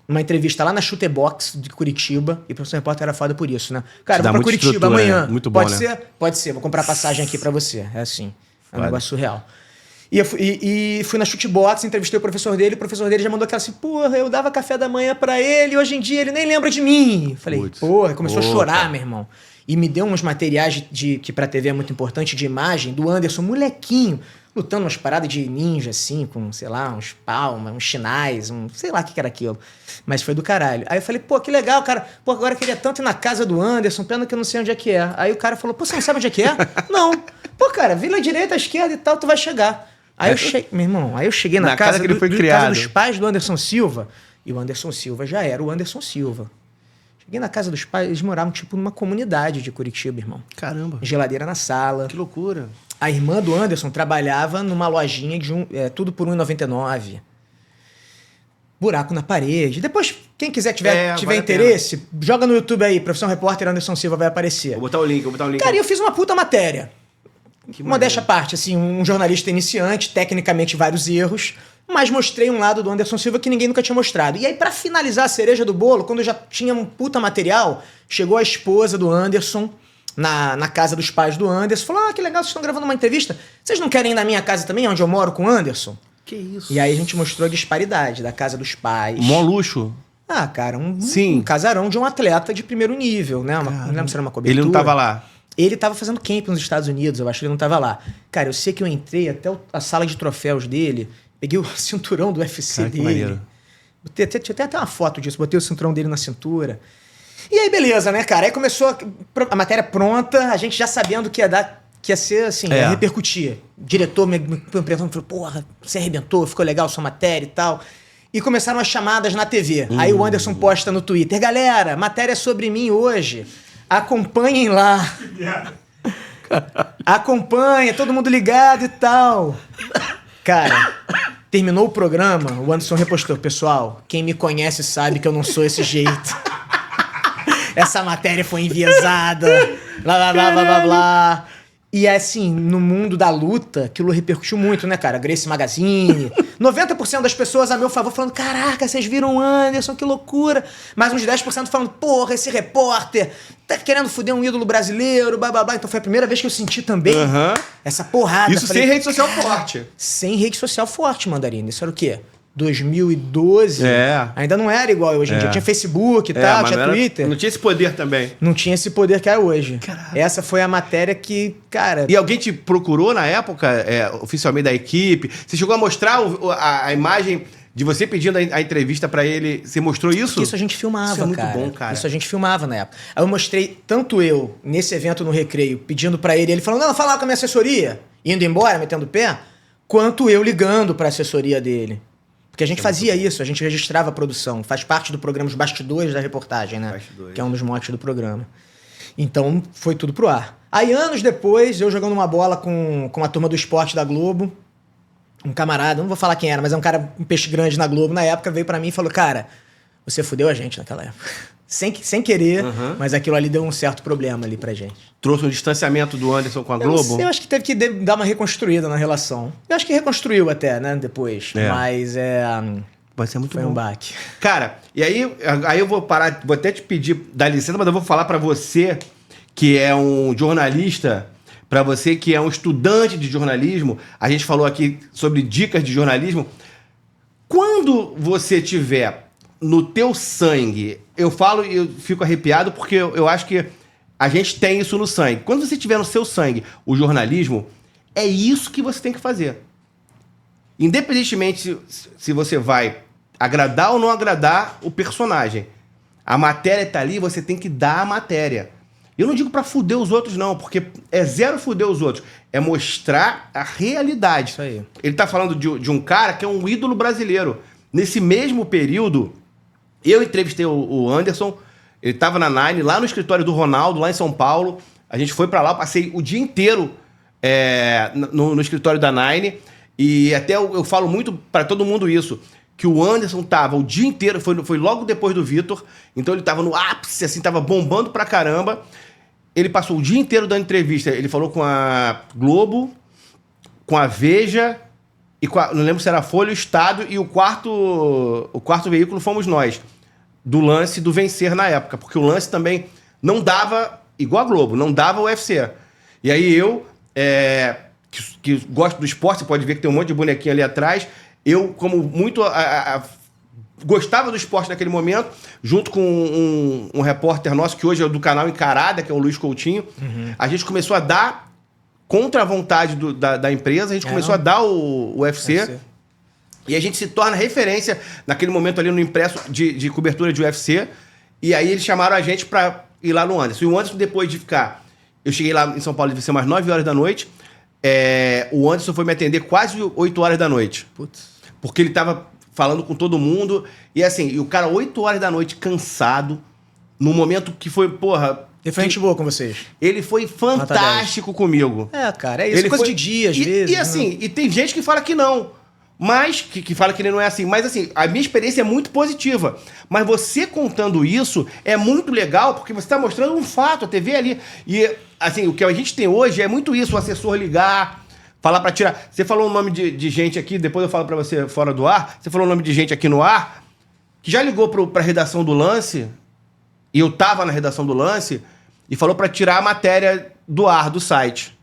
uma entrevista lá na Chutebox de Curitiba, e o Professor Repórter era foda por isso, né? Cara, vou pra Curitiba amanhã. Muito bom, pode né? ser? Pode ser, vou comprar passagem aqui pra você. É assim, é um negócio surreal. E fui na Chutebox, entrevistei o professor dele já mandou aquela assim, porra, eu dava café da manhã pra ele, e hoje em dia ele nem lembra de mim. Falei, porra, começou a chorar, meu irmão. E me deu uns materiais que pra TV é muito importante, de imagem, do Anderson, molequinho, lutando umas paradas de ninja, assim, com, sei lá, uns palmas, uns chinais, sei lá o que era aquilo. Mas foi do caralho. Aí eu falei, pô, que legal, cara. Pô, agora eu queria tanto ir na casa do Anderson, pena que eu não sei onde é que é. Aí o cara falou, pô, você não sabe onde é que é? Não. Pô, cara, vira à direita, à esquerda e tal, tu vai chegar. Aí meu irmão, aí eu cheguei na casa que ele foi casa criado. dos pais do Anderson Silva, e o Anderson Silva já era o Anderson Silva. Cheguei na casa dos pais, eles moravam tipo numa comunidade de Curitiba, irmão. Caramba. Geladeira na sala. Que loucura. A irmã do Anderson trabalhava numa lojinha de tudo por R$1,99. Buraco na parede. Depois, quem quiser tiver vale a interesse, joga no YouTube aí, Profissão Repórter Anderson Silva vai aparecer. Vou botar o link. Cara, e eu fiz uma puta matéria. Que Modéstia à parte, assim, um jornalista iniciante, tecnicamente vários erros, mas mostrei um lado do Anderson Silva que ninguém nunca tinha mostrado. E aí, pra finalizar a cereja do bolo, quando eu já tinha um puta material, chegou a esposa do Anderson na casa dos pais do Anderson, falou, que legal, vocês estão gravando uma entrevista, vocês não querem ir na minha casa também, onde eu moro com o Anderson? Que isso? E aí a gente mostrou a disparidade da casa dos pais. Mó luxo. Ah, cara, um Sim. casarão de um atleta de primeiro nível, né? Não lembro se era uma cobertura. Ele não tava lá. Ele tava fazendo camp nos Estados Unidos, eu acho que ele não tava lá. Cara, eu sei que eu entrei até a sala de troféus dele, peguei o cinturão do UFC Cara, que dele. maneiro. Tinha até uma foto disso, botei o cinturão dele na cintura. E aí, beleza, né, cara? Aí começou a matéria pronta, a gente já sabendo que ia ser assim, ia repercutir. O diretor me perguntando, falou, porra, você arrebentou, ficou legal sua matéria e tal. E começaram as chamadas na TV. Aí o Anderson posta no Twitter, galera, matéria sobre mim hoje. Acompanhem lá. Acompanha, todo mundo ligado e tal. Cara, terminou o programa, o Anderson repostou, pessoal, quem me conhece sabe que eu não sou esse jeito. Essa matéria foi enviesada, blá, blá, blá, blá, blá, blá. E assim, no mundo da luta, aquilo repercutiu muito, né, cara? Grace Magazine. 90% das pessoas a meu favor falando, caraca, vocês viram o Anderson, que loucura. Mas uns 10% falando, porra, esse repórter tá querendo foder um ídolo brasileiro, blá, blá, blá. Então foi a primeira vez que eu senti também essa porrada. Isso sem rede social forte. Sem rede social forte, Mandarina. Isso era o quê? 2012? Ainda não era igual hoje em dia. Tinha Facebook e tal, tinha Twitter. Não tinha esse poder também. Não tinha esse poder que é hoje. Caraca. Essa foi a matéria que, cara... E alguém te procurou na época, oficialmente da equipe? Você chegou a mostrar a imagem de você pedindo a entrevista pra ele? Você mostrou isso? Isso a gente filmava, isso é muito cara. Bom, cara. Isso a gente filmava na época. Aí eu mostrei, tanto eu, nesse evento no Recreio, pedindo pra ele falando, não, falar com a minha assessoria, indo embora, metendo o pé, quanto eu ligando pra assessoria dele. Porque a gente fazia isso, a gente registrava a produção. Faz parte do programa Os Bastidores da Reportagem, né? Bastidores. Que é um dos motes do programa. Então, foi tudo pro ar. Aí, anos depois, eu jogando uma bola com a turma do esporte da Globo, um camarada, não vou falar quem era, mas é um cara, um peixe grande na Globo, na época, veio pra mim e falou, cara, você fudeu a gente naquela época. Sem querer, mas aquilo ali deu um certo problema ali pra gente. Trouxe um distanciamento do Anderson com a Globo? Eu acho que teve que dar uma reconstruída na relação. Eu acho que reconstruiu até, né, depois. Mas vai ser muito foi bom. Um baque. Cara, e aí eu vou parar, vou até te pedir, dar licença, mas eu vou falar pra você que é um jornalista, pra você que é um estudante de jornalismo, a gente falou aqui sobre dicas de jornalismo. Quando você tiver no teu sangue, eu falo e eu fico arrepiado porque eu acho que a gente tem isso no sangue. Quando você tiver no seu sangue o jornalismo, é isso que você tem que fazer. Independentemente se você vai agradar ou não agradar o personagem. A matéria tá ali, você tem que dar a matéria. Eu não digo pra fuder os outros não, porque é zero fuder os outros. É mostrar a realidade. Isso aí. Ele tá falando de um cara que é um ídolo brasileiro. Nesse mesmo período, eu entrevistei o Anderson, ele tava na Nine, lá no escritório do Ronaldo, lá em São Paulo. A gente foi pra lá, eu passei o dia inteiro no escritório da Nine. E até eu falo muito pra todo mundo isso, que o Anderson tava o dia inteiro, foi logo depois do Vitor, então ele tava no ápice, assim, tava bombando pra caramba. Ele passou o dia inteiro dando entrevista. Ele falou com a Globo, com a Veja, e não lembro se era a Folha, o Estado, e o quarto veículo fomos nós, do Lance, do Vencer na época, porque o Lance também não dava, igual a Globo, não dava o UFC. E aí eu, que gosto do esporte, você pode ver que tem um monte de bonequinho ali atrás, eu, como muito gostava do esporte naquele momento, junto com um repórter nosso, que hoje é do canal Encarada, que é o Luiz Coutinho, a gente começou a dar, contra a vontade da empresa, a gente começou a dar o UFC. E a gente se torna referência naquele momento ali no impresso de cobertura de UFC. E aí eles chamaram a gente pra ir lá no Anderson. E o Anderson, depois de ficar... Eu cheguei lá em São Paulo, devia ser umas 9 horas da noite. o Anderson foi me atender quase 8 horas da noite. Putz. Porque ele tava falando com todo mundo. E assim, e o cara 8 horas da noite, cansado, num momento que foi, porra... Ele foi gente boa com vocês. Ele foi fantástico comigo. Cara, é isso. Ele coisa foi... de dia, às vezes. E assim, e tem gente que fala que não. Mas, que fala que ele não é assim. Mas assim, a minha experiência é muito positiva. Mas você contando isso é muito legal, porque você está mostrando um fato, a TV ali. E assim, o que a gente tem hoje é muito isso, o assessor ligar, falar para tirar... Você falou o nome de gente aqui, depois eu falo para você fora do ar, você falou o nome de gente aqui no ar, que já ligou pra redação do Lance, e eu tava na redação do Lance, e falou para tirar a matéria do ar, do site.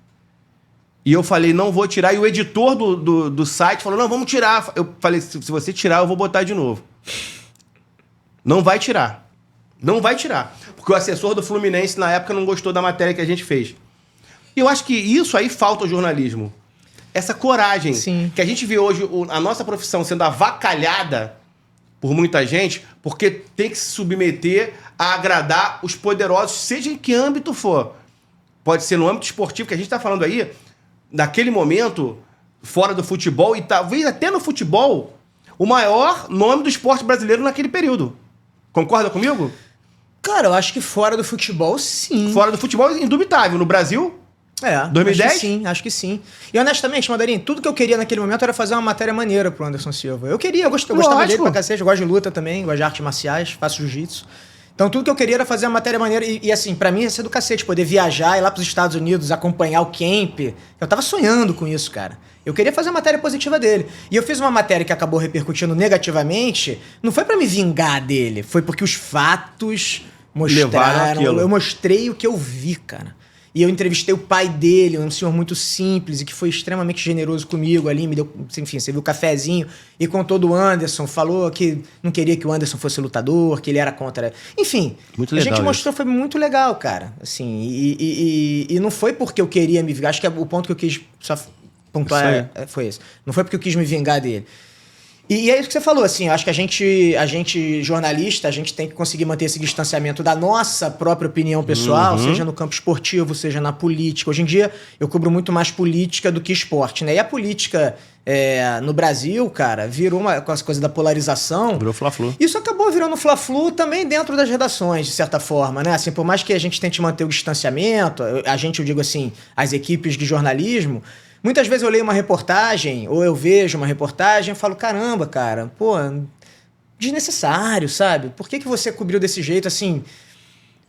E eu falei, não vou tirar. E o editor do site falou, não, vamos tirar. Eu falei, se você tirar, eu vou botar de novo. Não vai tirar. Não vai tirar. Porque o assessor do Fluminense, na época, não gostou da matéria que a gente fez. E eu acho que isso aí falta ao jornalismo. Essa coragem. Sim. Que a gente vê hoje a nossa profissão sendo avacalhada por muita gente, porque tem que se submeter a agradar os poderosos, seja em que âmbito for. Pode ser no âmbito esportivo, que a gente está falando aí, naquele momento, fora do futebol, e talvez até no futebol, o maior nome do esporte brasileiro naquele período. Concorda comigo? Cara, eu acho que fora do futebol, sim. Fora do futebol, indubitável. No Brasil... 2010? Acho que sim. E honestamente, Mandarim, tudo que eu queria naquele momento era fazer uma matéria maneira pro Anderson Silva. Eu gostava dele pra cacete, eu gosto de luta também, gosto de artes marciais, faço jiu-jitsu. Então tudo que eu queria era fazer uma matéria maneira e assim, pra mim ia ser do cacete, poder viajar, ir lá pros Estados Unidos, acompanhar o camp. Eu tava sonhando com isso, cara. Eu queria fazer uma matéria positiva dele. E eu fiz uma matéria que acabou repercutindo negativamente, não foi pra me vingar dele, foi porque os fatos mostraram, eu mostrei o que eu vi, cara. E eu entrevistei o pai dele, um senhor muito simples e que foi extremamente generoso comigo ali, me deu, enfim, serviu um cafezinho e contou do Anderson, falou que não queria que o Anderson fosse lutador, que ele era contra... Enfim, muito legal, a gente mostrou, foi muito legal, cara. Assim, e não foi porque eu queria me vingar, acho que o ponto que eu quis só pontuar foi esse. Não foi porque eu quis me vingar dele. E é isso que você falou, assim, eu acho que a gente, jornalista, a gente tem que conseguir manter esse distanciamento da nossa própria opinião pessoal, seja no campo esportivo, seja na política. Hoje em dia, eu cubro muito mais política do que esporte, né? E a política no Brasil, cara, virou com as coisas da polarização. Virou Fla-Flu. Isso acabou virando Fla-Flu também dentro das redações, de certa forma, né? Assim, por mais que a gente tente manter o distanciamento, eu digo assim, as equipes de jornalismo... Muitas vezes eu leio uma reportagem, ou eu vejo uma reportagem e falo, caramba, cara, pô, desnecessário, sabe? Por que você cobriu desse jeito, assim?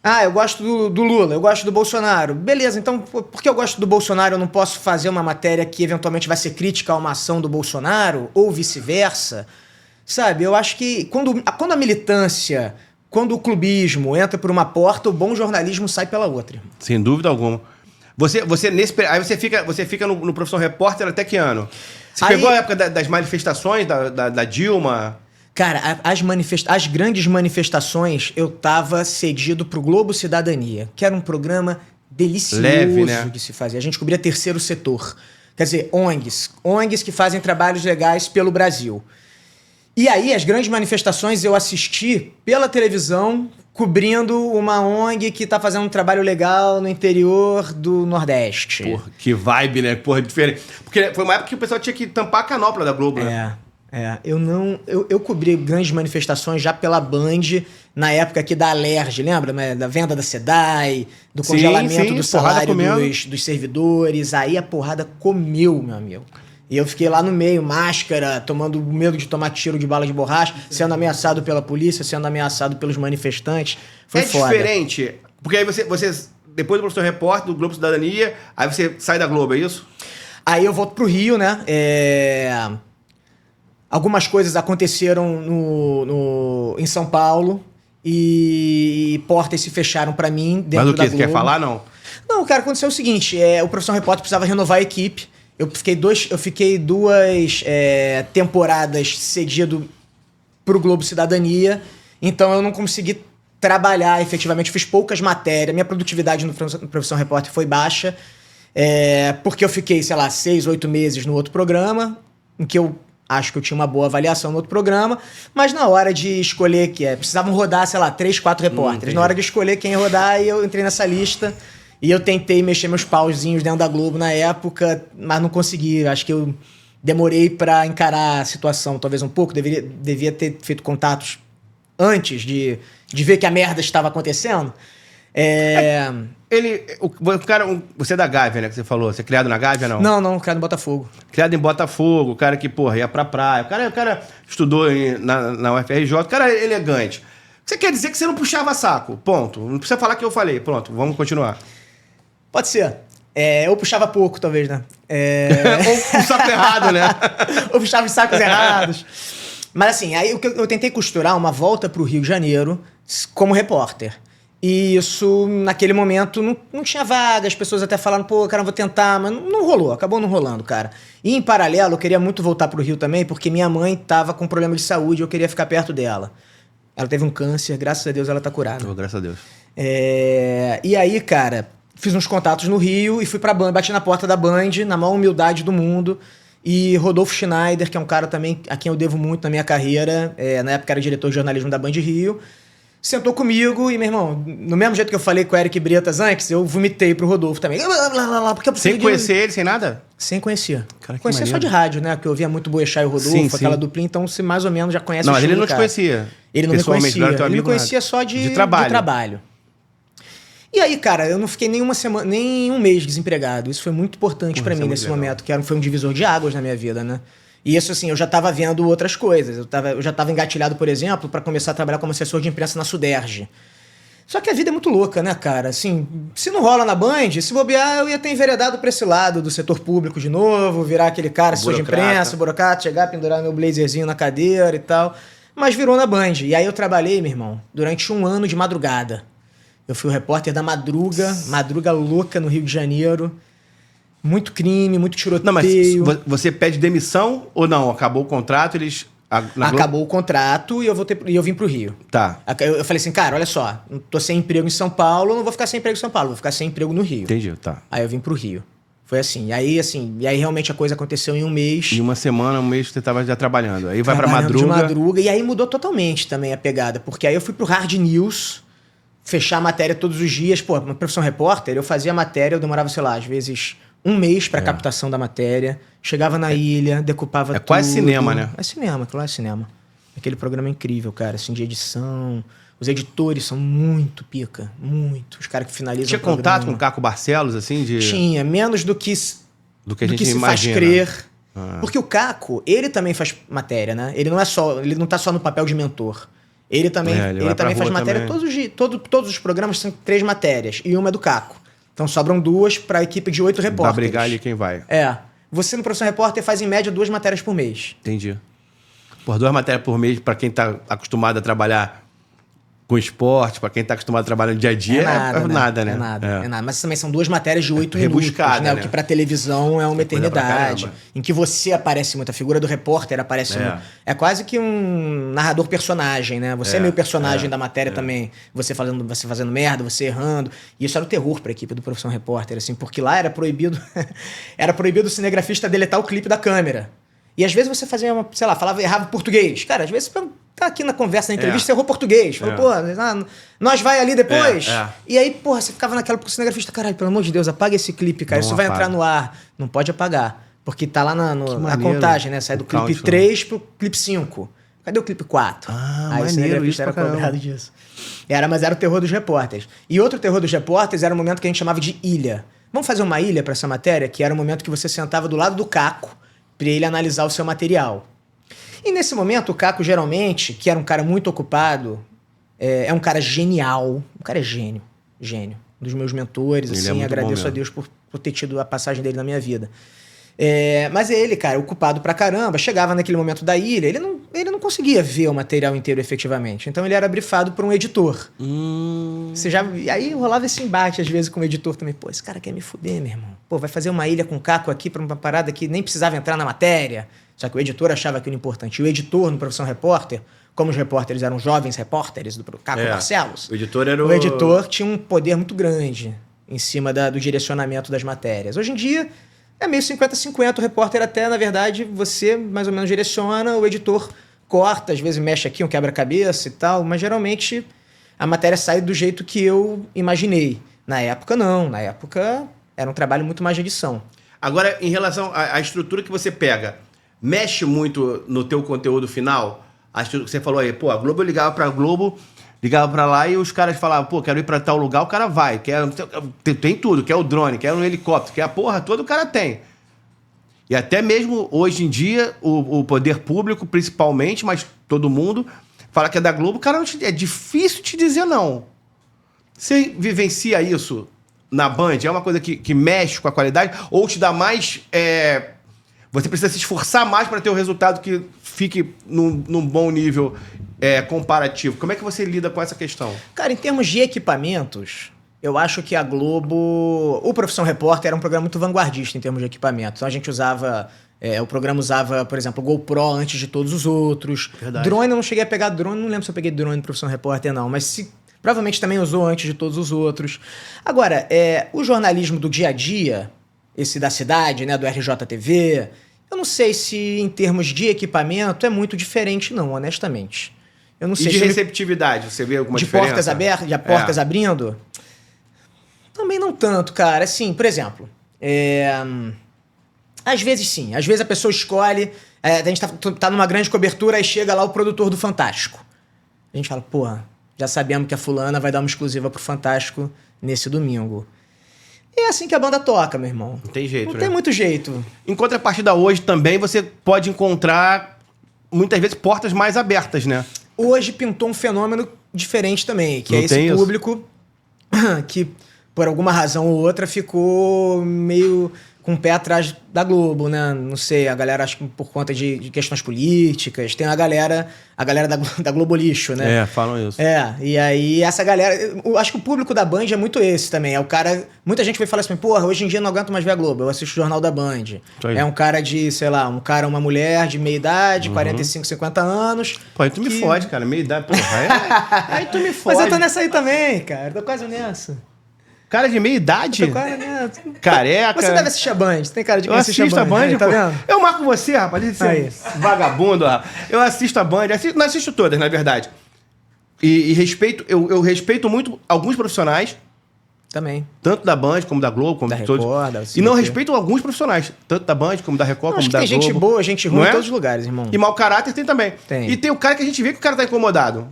Ah, eu gosto do Lula, eu gosto do Bolsonaro. Beleza, então, porque eu gosto do Bolsonaro, eu não posso fazer uma matéria que eventualmente vai ser crítica a uma ação do Bolsonaro, ou vice-versa? Sabe, eu acho que quando a militância, quando o clubismo entra por uma porta, o bom jornalismo sai pela outra. Sem dúvida alguma. Aí você fica no Profissão Repórter até que ano? Você pegou a época das manifestações da Dilma? Cara, as grandes manifestações, eu tava cedido pro Globo Cidadania, que era um programa delicioso, leve, né? De se fazer. A gente cobria terceiro setor. Quer dizer, ONGs que fazem trabalhos legais pelo Brasil. E aí, as grandes manifestações eu assisti pela televisão, cobrindo uma ONG que tá fazendo um trabalho legal no interior do Nordeste. Porra, que vibe, né? Porra, diferente. Porque foi uma época que o pessoal tinha que tampar a canopla da Globo, né? Eu cobri grandes manifestações já pela Band, na época aqui da Alerj, lembra? Da venda da SEDAI, do congelamento do salário dos servidores. Aí a porrada comeu, meu amigo. E eu fiquei lá no meio, máscara, tomando medo de tomar tiro de bala de borracha, sendo ameaçado pela polícia, sendo ameaçado pelos manifestantes. Foi foda. É diferente, porque aí você depois do Professor Repórter, do Globo Cidadania, aí você sai da Globo, é isso? Aí eu volto pro Rio, né? Algumas coisas aconteceram em São Paulo e portas se fecharam pra mim dentro da Globo. Mas o que? Você quer falar, não? Não, cara, aconteceu o seguinte, o Profissão Repórter precisava renovar a equipe. Eu fiquei duas temporadas cedido pro Globo Cidadania, então eu não consegui trabalhar efetivamente, fiz poucas matérias, minha produtividade no Profissão Repórter foi baixa, porque eu fiquei, 6, 8 meses no outro programa, em que eu acho que eu tinha uma boa avaliação no outro programa, mas na hora de escolher, precisavam rodar, 3, 4 repórteres, na hora de escolher quem ia rodar, eu entrei nessa lista. E eu tentei mexer meus pauzinhos dentro da Globo na época, mas não consegui. Acho que eu demorei pra encarar a situação, talvez um pouco. Devia ter feito contatos antes de ver que a merda estava acontecendo. O cara, você é da Gávea, né, que você falou. Você é criado na Gávea, não? Não, criado em Botafogo. Criado em Botafogo, o cara que, porra, ia pra praia. O cara estudou na UFRJ, o cara é elegante. Você quer dizer que você não puxava saco, ponto. Não precisa falar que eu falei, pronto, vamos continuar. Pode ser. Eu puxava pouco, talvez, né? Ou o saco errado, né? Ou puxava os sacos errados. Mas assim, aí eu tentei costurar uma volta pro Rio de Janeiro como repórter. E isso, naquele momento, não tinha vaga. As pessoas até falaram, pô, cara, eu vou tentar. Mas não rolou, acabou não rolando, cara. E em paralelo, eu queria muito voltar pro Rio também, porque minha mãe tava com problema de saúde e eu queria ficar perto dela. Ela teve um câncer, graças a Deus ela tá curada. Oh, graças a Deus. E aí, cara, fiz uns contatos no Rio e fui pra Band, bati na porta da Band, na maior humildade do mundo. E Rodolfo Schneider, que é um cara também a quem eu devo muito na minha carreira, na época era diretor de jornalismo da Band Rio, sentou comigo e, meu irmão, no mesmo jeito que eu falei com o Eric Bretas antes, eu vomitei pro Rodolfo também. Porque sem conhecer ele, sem nada? Sem conhecer. Cara, conhecia maneiro. Só de rádio, né? Porque eu ouvia muito Boechat e o Rodolfo, aquela duplinha, então você mais ou menos já conhece o estilo. Não, ele não te conhecia. Ele não me conhecia. Ele me conhecia só de trabalho. E aí, cara, eu não fiquei nem um mês desempregado. Isso foi muito importante pra mim nesse momento, que foi um divisor de águas na minha vida, né? E isso, assim, eu já tava vendo outras coisas. Eu já tava engatilhado, por exemplo, pra começar a trabalhar como assessor de imprensa na Suderge. Só que a vida é muito louca, né, cara? Assim, se não rola na Band, se bobear, eu ia ter enveredado pra esse lado do setor público de novo, virar aquele cara, assessor de imprensa, burocrata, chegar, pendurar meu blazerzinho na cadeira e tal. Mas virou na Band. E aí eu trabalhei, meu irmão, durante 1 ano de madrugada. Eu fui o repórter da madruga louca no Rio de Janeiro. Muito crime, muito tiroteio. Não, mas você pede demissão ou não? Acabou o contrato, eles... Acabou o contrato e eu vim pro Rio. Tá. Eu falei assim, cara, olha só, tô sem emprego em São Paulo, não vou ficar sem emprego em São Paulo, vou ficar sem emprego no Rio. Entendi, tá. Aí eu vim pro Rio. Foi assim. E aí realmente a coisa aconteceu em 1 mês. Em 1 semana, 1 mês você tava já trabalhando. Aí vai pra madruga. De madruga. E aí mudou totalmente também a pegada. Porque aí eu fui pro Hard News, fechar a matéria todos os dias. Pô, uma profissão repórter, eu fazia matéria, eu demorava, sei lá, às vezes 1 mês pra captação da matéria. Chegava na ilha, decupava tudo. É quase cinema, né? É cinema, aquilo lá é cinema. Aquele programa é incrível, cara, assim, de edição. Os editores são muito pica, muito. Os caras que finalizam Tinha contato com o Caco Barcelos, assim? Tinha, menos do que a gente se imagina. faz crer. Porque o Caco, ele também faz matéria, né? Ele não tá só no papel de mentor. Ele também faz matéria também. Todos os programas são 3 matérias e uma é do Caco. Então sobram 2 pra equipe de 8 repórteres. Pra brigar ali quem vai. Você no Profissão Repórter faz em média 2 matérias por mês. Entendi. Por 2 matérias por mês, pra quem tá acostumado a trabalhar com esporte, pra quem tá acostumado a trabalhar no dia a dia, é nada, né? É nada. Mas também são 2 matérias de 8 minutos, né? O que pra televisão é uma eternidade. Em que você aparece muito, a figura do repórter aparece muito. É quase que um narrador personagem, né? Você é meio personagem da matéria também. Você fazendo merda, você errando. E isso era o terror pra equipe do Profissão Repórter, assim, porque lá era proibido o cinegrafista deletar o clipe da câmera. E às vezes você fazia errava português. Cara, às vezes você tá aqui na conversa, na entrevista, você errou português. Falou, pô, nós vai ali depois. E aí, porra, você ficava naquela, porque o cinegrafista, caralho, pelo amor de Deus, apaga esse clipe, cara. Isso vai entrar no ar. Não pode apagar. Porque tá lá na contagem, né? Sai do clipe 3 pro clipe 5. Cadê o clipe 4? Aí o cinegrafista era cobrado disso. Mas era o terror dos repórteres. E outro terror dos repórteres era o momento que a gente chamava de ilha. Vamos fazer uma ilha pra essa matéria? Que era o momento que você sentava do lado do Caco pra ele analisar o seu material. E nesse momento, o Caco, geralmente, que era um cara muito ocupado, é um cara genial. O cara é gênio. Gênio. Um dos meus mentores, Ele assim, agradeço a Deus por ter tido a passagem dele na minha vida. Mas ele, cara, ocupado pra caramba, chegava naquele momento da ilha, ele não conseguia ver o material inteiro efetivamente. Então ele era brifado por um editor. E aí rolava esse embate, às vezes, com o editor também. Pô, esse cara quer me fuder, meu irmão. Pô, vai fazer uma ilha com o Caco aqui pra uma parada que nem precisava entrar na matéria. Só que o editor achava aquilo importante. E o editor, no Profissão Repórter, como os repórteres eram jovens repórteres do Caco Barcelos, o editor tinha um poder muito grande em cima do direcionamento das matérias. Hoje em dia, é meio 50-50. O repórter até, na verdade, você mais ou menos direciona, o editor corta, às vezes mexe aqui, um quebra-cabeça e tal, mas geralmente a matéria sai do jeito que eu imaginei. Na época, não. Na época, era um trabalho muito mais de edição. Agora, em relação à estrutura que você pega, mexe muito no teu conteúdo final? Você falou aí, pô, a Globo, eu ligava pra Globo, ligava pra lá e os caras falavam, pô, quero ir pra tal lugar, o cara vai. Tem tudo, quer o drone, quer um helicóptero, quer a porra toda, o cara tem. E até mesmo hoje em dia, o poder público, principalmente, mas todo mundo, fala que é da Globo, cara, é difícil te dizer não. Você vivencia isso na Band? É uma coisa que mexe com a qualidade? Ou te dá mais... você precisa se esforçar mais para ter o resultado que fique num bom nível comparativo. Como é que você lida com essa questão? Cara, em termos de equipamentos, eu acho que a Globo... O Profissão Repórter era um programa muito vanguardista em termos de equipamento. Então a gente usava... o programa usava, por exemplo, o GoPro antes de todos os outros. Verdade. Drone, eu não cheguei a pegar drone. Não lembro se eu peguei drone no Profissão Repórter, não. Mas provavelmente também usou antes de todos os outros. Agora, o jornalismo do dia a dia, esse da cidade, né, do RJTV... Eu não sei se, em termos de equipamento, é muito diferente, não, honestamente. Eu não sei. E de receptividade, você vê alguma diferença? De portas abertas, de portas abrindo? Também não tanto, cara. Assim, por exemplo, às vezes sim. Às vezes a pessoa escolhe... a gente tá numa grande cobertura, aí chega lá o produtor do Fantástico. A gente fala, porra, já sabemos que a fulana vai dar uma exclusiva pro Fantástico nesse domingo. E é assim que a banda toca, meu irmão. Não tem jeito, Não né? tem muito jeito. Em contrapartida hoje também, você pode encontrar, muitas vezes, portas mais abertas, né? Hoje pintou um fenômeno diferente também, que Não é esse tem isso? público que, por alguma razão ou outra, ficou meio com o pé atrás da Globo, né? Não sei, a galera, acho que por conta de questões políticas, tem a galera da Globo Lixo, né? Falam isso. E aí essa galera... Eu acho que o público da Band é muito esse também. É o cara... Muita gente vai falar assim, porra, hoje em dia eu não aguento mais ver a Globo, eu assisto o Jornal da Band. É um cara de, sei lá, uma mulher de meia idade, 45, 50 anos. Pô, aí tu me fode, cara, meia idade, porra. Aí tu me fode. Mas eu tô nessa aí também, cara. Tô quase nessa. Cara de meia idade? Tô quase nessa. Careca. Você deve assistir a Band. Tem cara de Eu quem assiste assisto a Band, aí, tá pô. vendo? Eu marco você, rapaz. Vagabundo, rapaz. Eu assisto a Band. Não assisto todas, na verdade. E respeito... Eu respeito muito alguns profissionais. Também. Tanto da Band, como da Globo, como Da de todos. Record, da E não respeito alguns profissionais. Tanto da Band, como da Record, como Acho que da tem Globo. gente boa, gente ruim Não em é? todos os lugares, irmão. E mau caráter tem também. Tem. E tem o cara que a gente vê que o cara tá incomodado.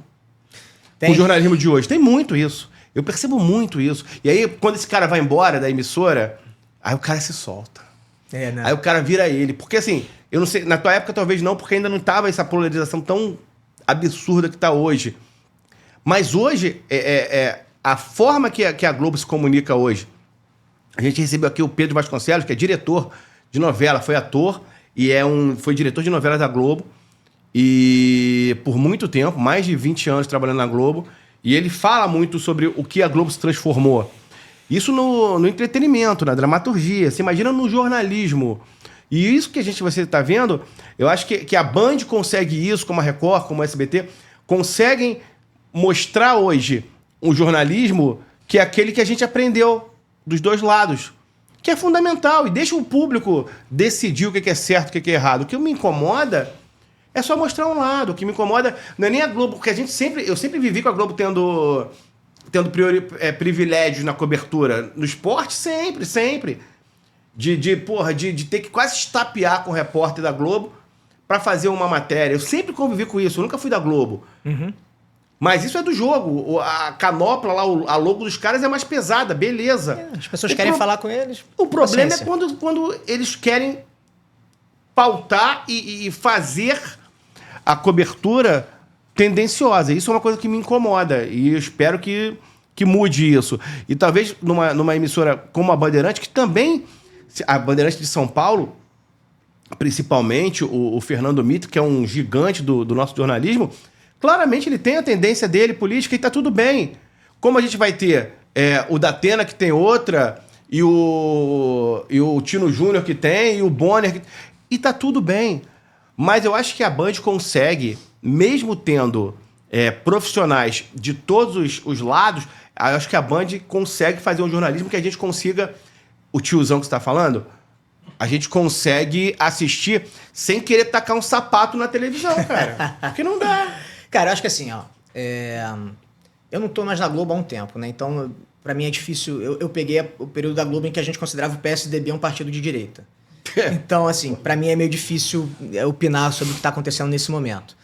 Tem. Com o jornalismo de hoje. Tem muito isso. Eu percebo muito isso. E aí, quando esse cara vai embora da emissora, aí o cara se solta. Né? Aí o cara vira ele. Porque assim, eu não sei, na tua época talvez não, porque ainda não tava essa polarização tão absurda que tá hoje. Mas hoje, a forma que a Globo se comunica hoje. A gente recebeu aqui o Pedro Vasconcelos, que é diretor de novela, foi ator e foi diretor de novela da Globo. E por muito tempo, mais de 20 anos trabalhando na Globo. E ele fala muito sobre o que a Globo se transformou. Isso no entretenimento, na dramaturgia. Você imagina no jornalismo. E isso que você está vendo, eu acho que a Band consegue isso, como a Record, como a SBT, conseguem mostrar hoje um jornalismo que é aquele que a gente aprendeu dos dois lados. Que é fundamental. E deixa o público decidir o que é certo e o que é errado. O que me incomoda... é só mostrar um lado. O que me incomoda não é nem a Globo, porque eu sempre vivi com a Globo tendo privilégios na cobertura. No esporte, sempre. De ter que quase estapear com o repórter da Globo para fazer uma matéria. Eu sempre convivi com isso, eu nunca fui da Globo. Uhum. Mas isso é do jogo. A canopla lá, a logo dos caras é mais pesada, beleza. As pessoas querem falar com eles. O problema Paciência. é quando eles querem pautar e fazer a cobertura tendenciosa. Isso é uma coisa que me incomoda. E eu espero que mude isso. E talvez numa emissora como a Bandeirante, que também... A Bandeirante de São Paulo, principalmente o Fernando Mito, que é um gigante do nosso jornalismo, claramente ele tem a tendência dele política e tá tudo bem. Como a gente vai ter o Datena, que tem outra, e o Tino Júnior, que tem, e o Bonner... E tá tudo bem. Mas eu acho que a Band consegue, mesmo tendo profissionais de todos os lados, eu acho que a Band consegue fazer um jornalismo que a gente consiga... O tiozão que você tá falando, a gente consegue assistir sem querer tacar um sapato na televisão, cara. Porque não dá. Cara, eu acho que assim, ó... eu não tô mais na Globo há um tempo, né? Então, Pra mim é difícil. Eu peguei o período da Globo em que a gente considerava o PSDB um partido de direita. Então, assim, pra mim é meio difícil opinar sobre o que tá acontecendo nesse momento.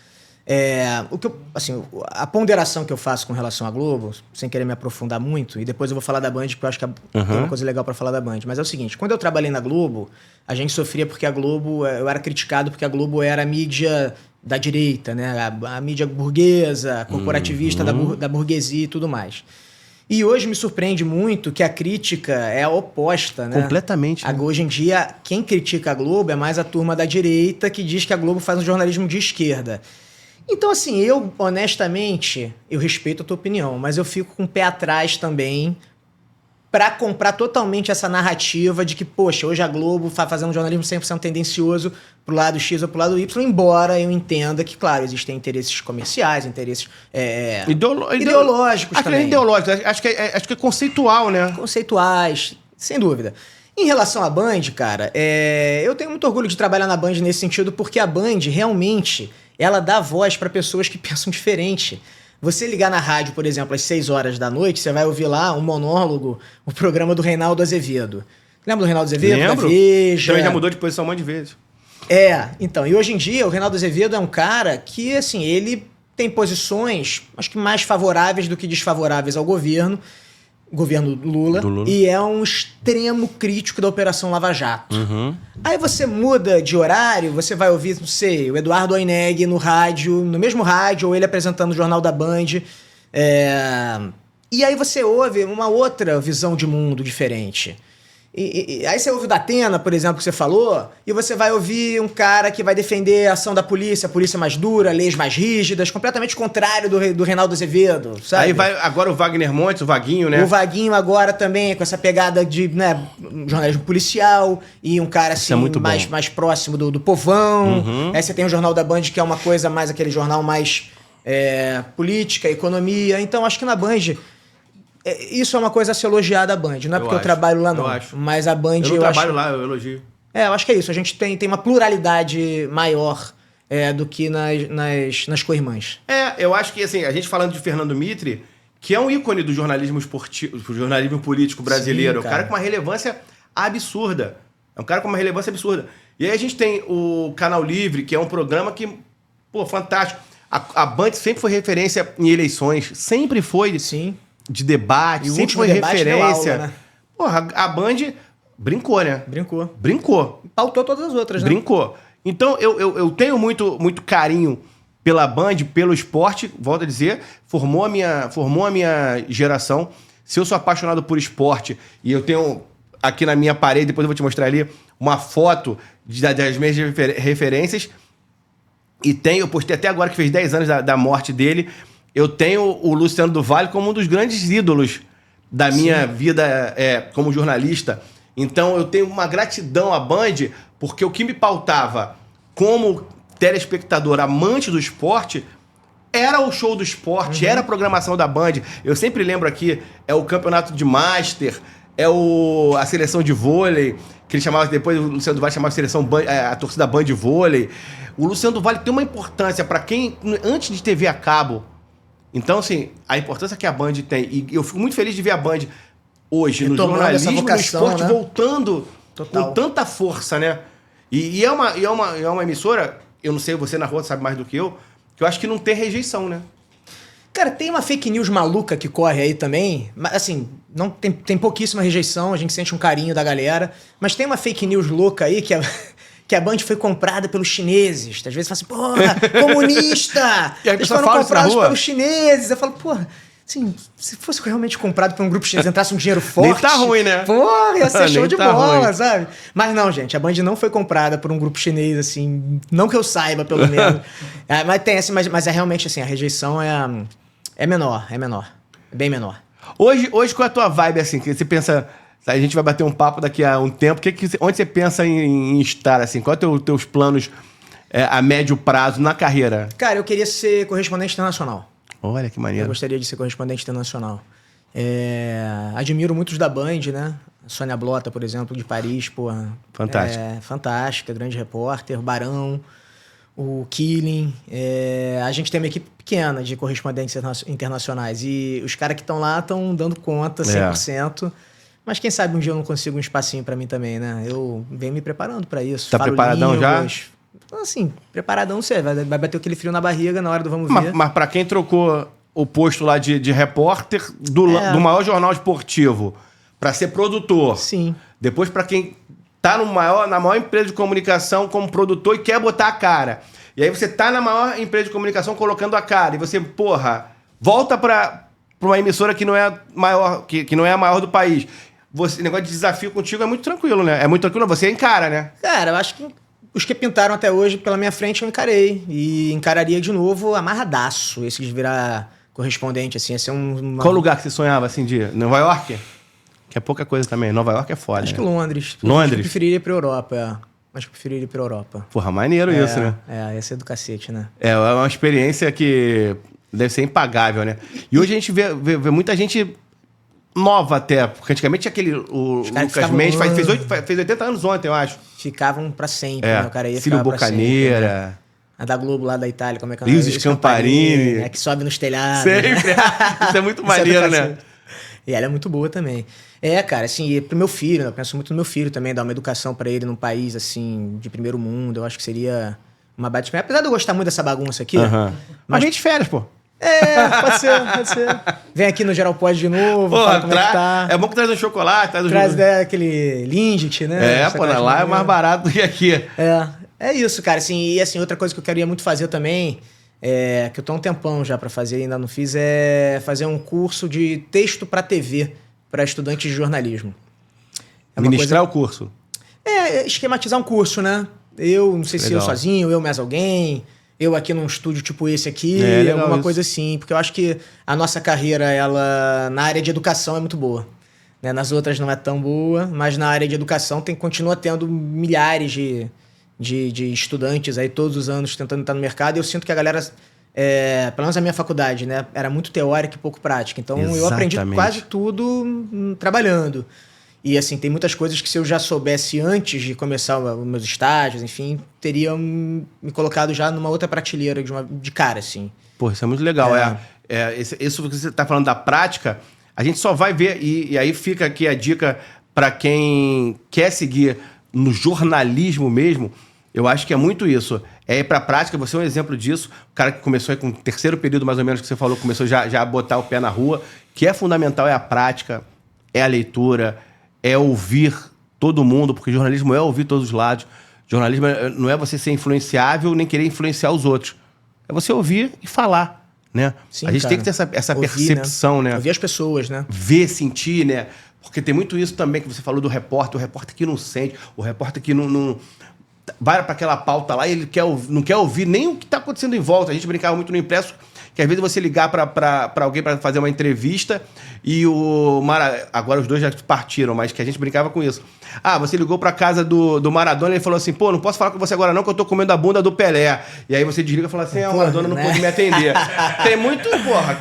A ponderação que eu faço com relação à Globo, sem querer me aprofundar muito, e depois eu vou falar da Band, porque eu acho que tem uma coisa legal pra falar da Band. Mas é o seguinte, quando eu trabalhei na Globo, a gente sofria porque a Globo, eu era criticado porque a Globo era a mídia da direita, né? A mídia burguesa, corporativista da burguesia e tudo mais. E hoje me surpreende muito que a crítica é a oposta, né? Completamente. Né? Hoje em dia, quem critica a Globo é mais a turma da direita que diz que a Globo faz um jornalismo de esquerda. Então, assim, eu, honestamente, eu respeito a tua opinião, mas eu fico com o pé atrás também pra comprar totalmente essa narrativa de que, poxa, hoje a Globo vai fazer um jornalismo 100% tendencioso pro lado X ou pro lado Y, embora eu entenda que, claro, existem interesses comerciais, interesses ideológicos também. Ideológicos, acho que é conceitual, né? Conceituais, sem dúvida. Em relação à Band, cara, eu tenho muito orgulho de trabalhar na Band nesse sentido, porque a Band, realmente, ela dá voz para pessoas que pensam diferente. Você ligar na rádio, por exemplo, às 6 horas da noite, você vai ouvir lá um monólogo, o programa do Reinaldo Azevedo. Lembra do Reinaldo Azevedo? Lembro. Da Veja. Também já mudou de posição um monte de vezes. Então, e hoje em dia o Reinaldo Azevedo é um cara que, assim, ele tem posições, acho que mais favoráveis do que desfavoráveis ao governo Lula, e é um extremo crítico da Operação Lava Jato. Aí você muda de horário, você vai ouvir, não sei, o Eduardo Oineg no rádio, no mesmo rádio, ou ele apresentando o Jornal da Band. E aí você ouve uma outra visão de mundo diferente. E aí você ouve o Datena, por exemplo, que você falou, e você vai ouvir um cara que vai defender a ação da polícia, a polícia mais dura, leis mais rígidas, completamente contrário do Reinaldo Azevedo, sabe? Aí vai agora o Wagner Montes, o Vaguinho, né? O Vaguinho agora também, com essa pegada de, né, jornalismo policial, e um cara assim, mais próximo do povão. Aí você tem o Jornal da Band, que é uma coisa mais, aquele jornal mais política, economia. Então acho que na Band... isso é uma coisa a se elogiar da Band. Não é porque eu trabalho lá, não. Mas a Band... Eu não trabalho lá, eu elogio. Eu acho que é isso. A gente tem uma pluralidade maior do que nas co-irmãs. Eu acho que, assim, a gente falando de Fernando Mitre, que é um ícone do jornalismo esportivo, do jornalismo político brasileiro. Sim, cara. Um cara com uma relevância absurda. É um cara com uma relevância absurda. E aí a gente tem o Canal Livre, que é um programa que, pô, fantástico. A Band sempre foi referência em eleições. Sempre foi. Sim. De debate, e sempre foi referência. Aula, né? Porra, a Band brincou, né? Brincou. Pautou todas as outras, né? Brincou. Então, eu tenho muito, muito carinho pela Band, pelo esporte, volto a dizer, formou a minha geração. Se eu sou apaixonado por esporte, e eu tenho aqui na minha parede, depois eu vou te mostrar ali, uma foto das minhas referências, e eu postei até agora, que fez 10 anos da morte dele. Eu tenho o Luciano do Vale como um dos grandes ídolos da minha vida como jornalista. Então eu tenho uma gratidão à Band, porque o que me pautava como telespectador amante do esporte era o show do esporte, era a programação da Band. Eu sempre lembro aqui, o campeonato de Master, a seleção de vôlei, que ele chamava, depois o Luciano do Vale chamava a torcida Band de vôlei. O Luciano do Vale tem uma importância para quem, antes de TV a cabo. Então, assim, a importância que a Band tem, e eu fico muito feliz de ver a Band hoje, no jornalismo, no esporte, né? Voltando com tanta força, né? E é uma emissora, eu não sei, você na rua sabe mais do que eu acho que não tem rejeição, né? Cara, tem uma fake news maluca que corre aí também, mas assim, não tem pouquíssima rejeição, a gente sente um carinho da galera, mas tem uma fake news louca aí que a Band foi comprada pelos chineses. Às vezes fala assim, porra, comunista! E aí eles foram comprados pelos chineses. Eu falo, porra, assim, se fosse realmente comprado por um grupo chinês, entrasse um dinheiro forte... Nem tá ruim, né? Porra, ia ser show de bola, ruim. Sabe? Mas não, gente, a Band não foi comprada por um grupo chinês, assim, não que eu saiba, pelo menos. Mas tem assim, mas é realmente assim, a rejeição é menor, bem menor. Hoje, qual é a tua vibe, assim, que você pensa... A gente vai bater um papo daqui a um tempo. Onde você pensa em estar, assim? Quais são os teus planos a médio prazo na carreira? Cara, eu queria ser correspondente internacional. Olha, que maneiro. Eu gostaria de ser correspondente internacional. Admiro muitos da Band, né? A Sônia Blota, por exemplo, de Paris, porra. Fantástica. Fantástica, grande repórter. Barão. o Killing. A gente tem uma equipe pequena de correspondentes internacionais. E os caras que estão lá estão dando conta 100%. Mas quem sabe um dia eu não consigo um espacinho pra mim também, né? Eu venho me preparando pra isso. Tá preparadão já? Assim, preparadão, não sei. Vai bater aquele frio na barriga na hora do vamos ver. Mas pra quem trocou o posto lá de repórter do maior jornal esportivo pra ser produtor. Sim. Depois pra quem tá na maior empresa de comunicação como produtor e quer botar a cara. E aí você tá na maior empresa de comunicação colocando a cara. E você, volta pra uma emissora que não é maior, que não é a maior do país. Você, negócio de desafio contigo é muito tranquilo, né? É muito tranquilo, você encara, né? Cara, eu acho que os que pintaram até hoje pela minha frente eu encarei. E encararia de novo amarradaço esse de virar correspondente, assim. Esse é Qual lugar que você sonhava, assim, de Nova York? Que é pouca coisa também. Nova York é foda. Acho que Londres. Londres? Acho que eu preferiria ir pra Europa, Acho que eu preferiria ir pra Europa. Porra, maneiro isso, né? Ia ser do cacete, né? É uma experiência que deve ser impagável, né? E hoje a gente vê muita gente nova até, porque antigamente aquele... O Lucas Mendes fez 80 anos ontem, eu acho. Ficavam pra sempre, né? O cara ia Cílio ficar Bocaneira. Pra sempre, né? A da Globo lá da Itália, como é que é? Liso Scamparini. Né? Que sobe nos telhados. Sempre. Isso é muito maneiro, né? E ela é muito boa também. Cara, assim, e pro meu filho, né? Eu penso muito no meu filho também, dar uma educação pra ele num país, assim, de primeiro mundo. Eu acho que seria uma baita... Apesar de eu gostar muito dessa bagunça aqui... Mas vem de férias, pô. Pode ser. Vem aqui no Geral Pod de novo, fala como é que tá. É bom que traz um chocolate, traz aquele Lindt, né? Lá é mais barato do que aqui. É isso, cara. Assim, e assim, outra coisa que eu queria muito fazer também, que eu tô há um tempão já pra fazer e ainda não fiz, é fazer um curso de texto pra TV, pra estudantes de jornalismo. Ministrar o curso. Esquematizar um curso, né? Eu, não sei se eu sozinho, eu mais alguém... Eu aqui num estúdio tipo esse aqui, alguma coisa assim. Porque eu acho que a nossa carreira, ela na área de educação é muito boa. Né? Nas outras não é tão boa, mas na área de educação continua tendo milhares de estudantes aí todos os anos tentando entrar no mercado. E eu sinto que a galera, pelo menos a minha faculdade, né, era muito teórica e pouco prática. Então eu aprendi quase tudo trabalhando. E assim, tem muitas coisas que se eu já soubesse antes de começar os meus estágios, enfim, teriam me colocado já numa outra prateleira de cara, assim. Pô, isso é muito legal. Isso que você está falando da prática, a gente só vai ver, e aí fica aqui a dica para quem quer seguir no jornalismo mesmo, eu acho que é muito isso. É ir para a prática, você é um exemplo disso. O cara que começou aí com o terceiro período, mais ou menos, que você falou, começou já a botar o pé na rua, que é fundamental, é a prática, é a leitura, é ouvir todo mundo, porque jornalismo é ouvir todos os lados. Jornalismo não é você ser influenciável nem querer influenciar os outros. É você ouvir e falar, né? Sim, a gente tem que ter essa ouvir, percepção, né? Ouvir as pessoas, né? Ver, sentir, né? Porque tem muito isso também que você falou do repórter. O repórter que não sente, o repórter que não vai para aquela pauta lá e ele não quer ouvir nem o que está acontecendo em volta. A gente brincava muito no impresso, que às vezes você ligar para alguém para fazer uma entrevista e agora os dois já partiram, mas que a gente brincava com isso. Você ligou para casa do Maradona e ele falou assim, pô, não posso falar com você agora não, que eu tô comendo a bunda do Pelé. E aí você desliga e fala assim, o Maradona não pôde me atender. Tem muito,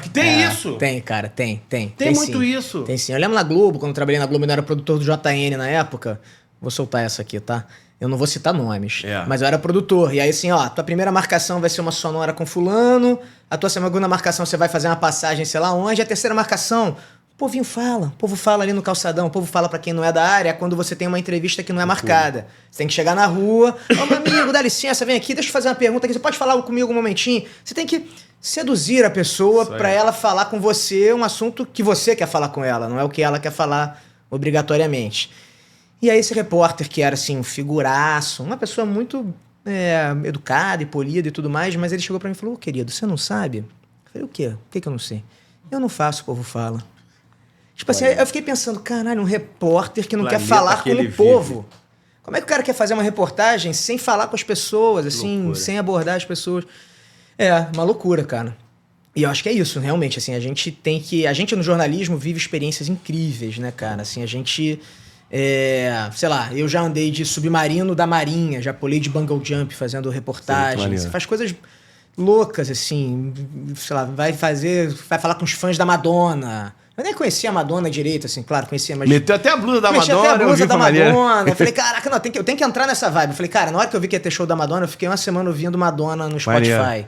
que tem isso. Tem, cara, tem. Tem muito sim. isso. Tem sim. Eu lembro na Globo, quando eu trabalhei na Globo, eu era produtor do JN na época. Vou soltar essa aqui, tá? Eu não vou citar nomes, mas eu era produtor. E aí, assim, tua primeira marcação vai ser uma sonora com fulano, a tua segunda marcação você vai fazer uma passagem, sei lá onde, a terceira marcação, o povinho fala, o povo fala ali no calçadão, o povo fala pra quem não é da área, quando você tem uma entrevista que não é marcada. Você tem que chegar na rua, meu amigo, dá licença, vem aqui, deixa eu fazer uma pergunta aqui, você pode falar comigo um momentinho? Você tem que seduzir a pessoa pra ela falar com você um assunto que você quer falar com ela, não é o que ela quer falar obrigatoriamente. E aí esse repórter, que era assim, um figuraço, uma pessoa muito educada e polida e tudo mais, mas ele chegou pra mim e falou, querido, você não sabe? Eu falei, o quê? O que eu não sei? Eu não faço, o povo fala. Tipo assim, eu fiquei pensando, caralho, um repórter que não quer falar com o povo. Como é que o cara quer fazer uma reportagem sem falar com as pessoas, assim, sem abordar as pessoas? Uma loucura, cara. E eu acho que é isso, realmente, assim, a gente no jornalismo vive experiências incríveis, né, cara? Assim, a gente... sei lá, eu já andei de submarino da Marinha, já pulei de bungee jump fazendo reportagens. Você faz coisas loucas, assim, sei lá, vai falar com os fãs da Madonna. Eu nem conhecia a Madonna direito, assim, claro, conhecia, mas... Meteu até a blusa da Meti Madonna. até a blusa da maneiro. Madonna. Eu falei, caraca, não, eu tenho que entrar nessa vibe. Eu falei, cara, na hora que eu vi que ia ter show da Madonna, eu fiquei uma semana ouvindo Madonna no Spotify. Maneiro.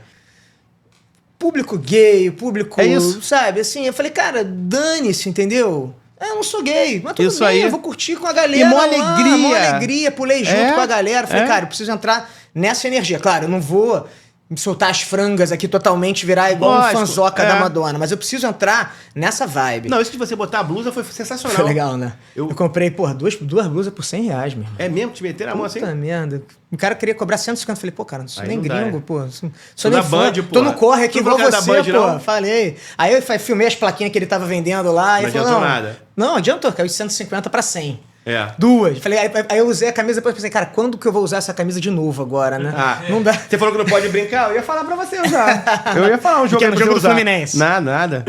Público gay, público... É isso. Sabe, assim, eu falei, cara, dane-se, entendeu? Eu não sou gay, mas tudo Isso bem, aí. eu vou curtir com a galera. E mó lá, alegria. mó alegria, pulei junto com a galera. Falei, cara, eu preciso entrar nessa energia. Claro, eu não vou me soltar as frangas aqui totalmente, virar igual Lógico, um fanzoca da Madonna, mas eu preciso entrar nessa vibe. Não, isso de você botar a blusa foi sensacional. Foi legal, né? Eu comprei, porra, duas blusas por R$100, meu irmão. É mesmo? Te meteram a mão assim? Puta merda. O cara queria cobrar 150. Falei, pô, cara, não sou Aí nem não dá, gringo, é. pô. Sou Tô nem na fã. Band, Tô pô. no corre aqui Tu igual não quer você, da Band, pô. não? Falei. Aí eu filmei as plaquinhas que ele tava vendendo lá. Não E falou, adiantou nada. Não, adiantou. Caiu de 150 pra 100. É. Duas. Falei, aí eu usei a camisa, depois pensei, cara, quando que eu vou usar essa camisa de novo agora, né? Não dá. Você falou que não pode brincar? Eu ia falar pra você já. Eu ia falar um jogo Que é no pra jogo você do usar. Fluminense. Nada.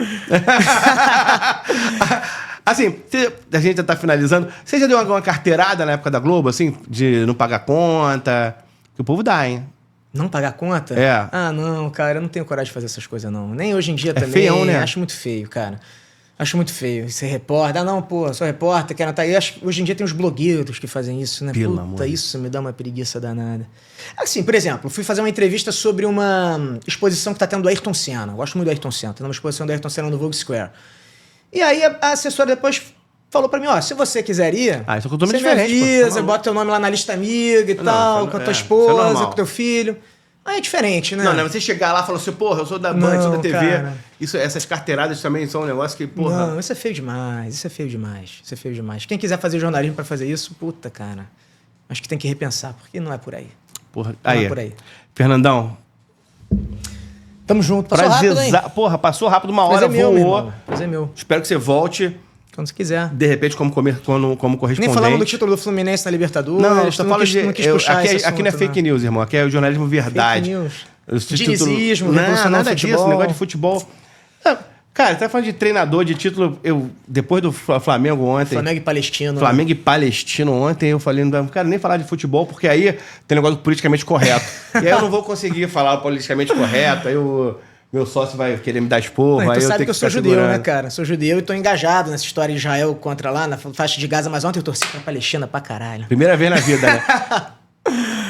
Assim, a gente já tá finalizando. Você já deu alguma carteirada na época da Globo, assim, de não pagar conta? Que o povo dá, hein? Não pagar conta? É. Ah, não, cara, eu não tenho coragem de fazer essas coisas, não. Nem hoje em dia também. Feião, né? Acho muito feio, cara. Acho muito feio. Ser repórter. Ah, não, pô, sou repórter, quero estar aí. Hoje em dia tem uns blogueiros que fazem isso, né? Pelo Puta, amor. isso me dá uma preguiça danada. Assim, por exemplo, fui fazer uma entrevista sobre uma exposição que tá tendo do Ayrton Senna. Eu gosto muito do Ayrton Senna. Tem uma exposição do Ayrton Senna no Vogue Square. E aí a assessora depois falou pra mim, ó, se você quiser ir, Ah, isso é totalmente você me diferente, pô. avisa, Tá maluco. bota teu nome lá na lista amiga e Não, tal, isso com a é- tua isso é esposa, normal. com teu filho. Aí é diferente, né? Não, você chegar lá e falar assim, porra, eu sou da Band, Não, sou da TV. cara. Essas carteiradas também são um negócio que, porra... Não, isso é feio demais, isso é feio demais, isso é feio demais. Quem quiser fazer jornalismo pra fazer isso, puta, cara, acho que tem que repensar, porque não é por aí. Porra, Não aí. é por aí. Fernandão, Tamo junto, passou rápido, hein? Porra, passou rápido, uma Prazer hora, meu, meu voou. irmão. Prazer meu. Espero que você volte, Quando você quiser. de repente, como correspondente. Nem falamos do título do Fluminense na Libertadores. Não, tu só falo de... não quis puxar aqui, esse aqui não é assunto, fake news, irmão. Aqui é o jornalismo verdade. Fake news. Os Dinizismo, Não, revolucionário nada do disso, futebol. negócio de futebol. Ah, cara, você tá falando de treinador, de título. Depois do Flamengo ontem. Flamengo e Palestino. Flamengo e Palestino ontem, eu falei, não quero nem falar de futebol, porque aí tem negócio do politicamente correto. E aí eu não vou conseguir falar o politicamente correto, aí meu sócio vai querer me dar esporro, Não, aí tu eu sabe tenho que eu sou ficar judeu, segurando. né, cara? Sou judeu e tô engajado nessa história de Israel contra lá, na faixa de Gaza, mas ontem eu torci pra Palestina pra caralho. Primeira vez na vida, né?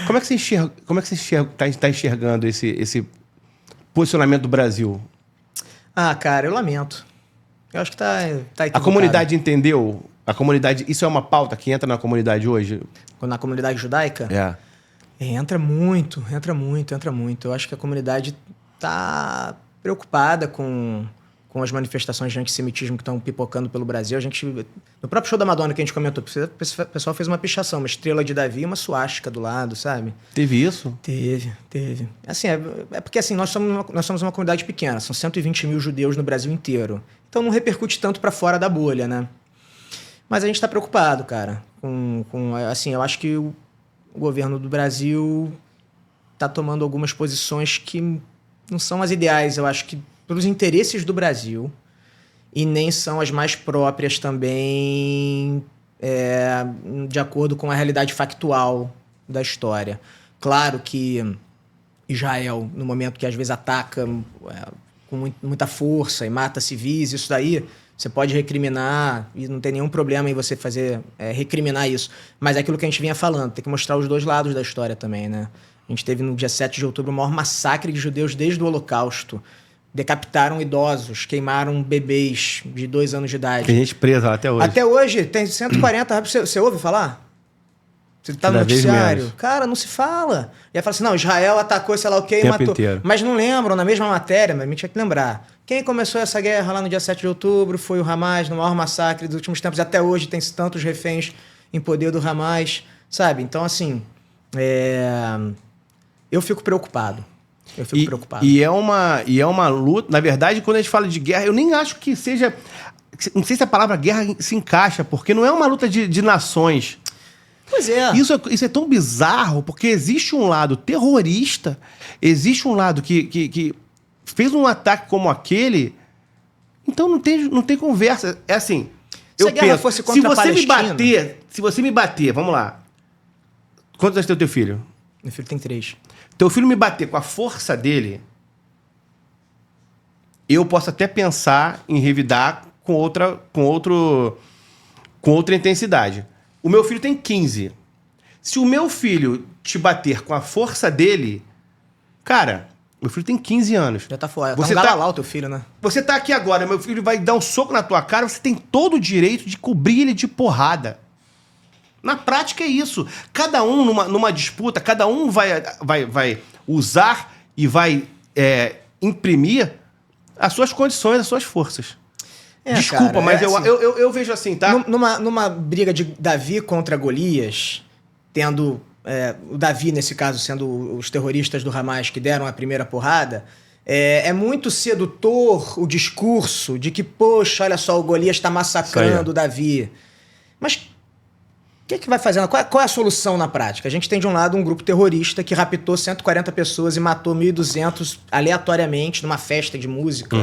Como é que você tá enxergando esse posicionamento do Brasil? Ah, cara, eu lamento. Eu acho que tá equivocado. A comunidade entendeu? A comunidade, isso é uma pauta que entra na comunidade hoje? Na comunidade judaica? É. Entra muito. Eu acho que a comunidade tá preocupada com as manifestações de antissemitismo que estão pipocando pelo Brasil. No próprio show da Madonna que a gente comentou, o pessoal fez uma pichação, uma estrela de Davi e uma suástica do lado, sabe? Teve isso? Teve. Assim, é porque assim, nós somos uma comunidade pequena, são 120 mil judeus no Brasil inteiro. Então não repercute tanto para fora da bolha, né? Mas a gente tá preocupado, cara. Assim, eu acho que o governo do Brasil tá tomando algumas posições que não são as ideais, eu acho que pelos interesses do Brasil, e nem são as mais próprias também de acordo com a realidade factual da história. Claro que Israel, no momento que às vezes ataca com muita força e mata civis, isso daí você pode recriminar e não tem nenhum problema em você recriminar isso. Mas é aquilo que a gente vinha falando, tem que mostrar os dois lados da história também, né? A gente teve no dia 7 de outubro o maior massacre de judeus desde o Holocausto. Decapitaram idosos, queimaram bebês de 2 anos de idade. Tem gente presa lá até hoje. Até hoje tem 140. Você ouve falar? Você tá no Cada vez noticiário? menos. Cara, não se fala. E aí fala assim, não, Israel atacou, sei lá o quê, e Tempo matou. inteiro. Mas não lembram, na mesma matéria, mas a gente tinha que lembrar. Quem começou essa guerra lá no dia 7 de outubro foi o Hamas, no maior massacre dos últimos tempos. Até hoje tem tantos reféns em poder do Hamas, sabe? Então, assim, eu fico preocupado. E é uma luta. Na verdade, quando a gente fala de guerra, eu nem acho que seja. Não sei se a palavra guerra se encaixa, porque não é uma luta de nações. Pois é. Isso é tão bizarro, porque existe um lado terrorista, existe um lado que fez um ataque como aquele. Então não tem conversa. É assim. Se a guerra fosse contra a Palestina... Se você me bater, vamos lá. Quantos anos tem o teu filho? Meu filho tem 3. Teu filho me bater com a força dele, eu posso até pensar em revidar com outra intensidade. O meu filho tem 15. Se o meu filho te bater com a força dele, cara, meu filho tem 15 anos. Já tá fora. Você Tá um galalau, teu filho, né? Você tá aqui agora, meu filho vai dar um soco na tua cara, você tem todo o direito de cobrir ele de porrada. Na prática é isso. Cada um, numa disputa, cada um vai usar e vai imprimir as suas condições, as suas forças. Desculpa, cara, mas assim, eu vejo assim, tá? Numa briga de Davi contra Golias, tendo o Davi, nesse caso, sendo os terroristas do Hamas que deram a primeira porrada, é muito sedutor o discurso de que, poxa, olha só, o Golias está massacrando o Davi. Mas o que vai fazendo? Qual é a solução na prática? A gente tem de um lado um grupo terrorista que raptou 140 pessoas e matou 1.200 aleatoriamente numa festa de música,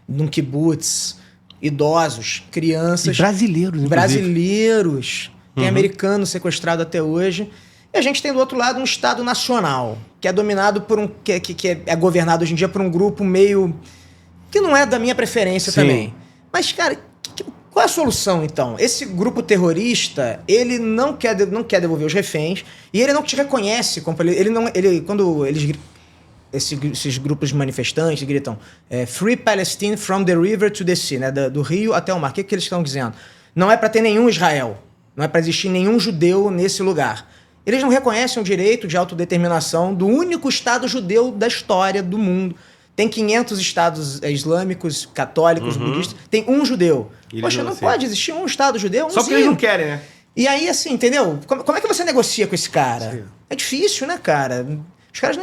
num kibbutz, idosos, crianças. E brasileiros, inclusive. Brasileiros. Tem americano sequestrado até hoje. E a gente tem do outro lado um Estado nacional, que é dominado por que é governado hoje em dia por um grupo meio que não é da minha preferência também. Mas, cara, qual é a solução, então? Esse grupo terrorista, ele não quer devolver os reféns e ele não te reconhece como quando esses grupos manifestantes gritam Free Palestine from the river to the sea, né? Do rio até o mar. O que eles estão dizendo? Não é para ter nenhum Israel. Não é para existir nenhum judeu nesse lugar. Eles não reconhecem o direito de autodeterminação do único Estado judeu da história do mundo. Tem 500 estados islâmicos, católicos, budistas. Tem um judeu. Poxa, não pode existir um Estado judeu? Só porque eles não querem, né? E aí, assim, entendeu? Como é que você negocia com esse cara? Sim. É difícil, né, cara? Os caras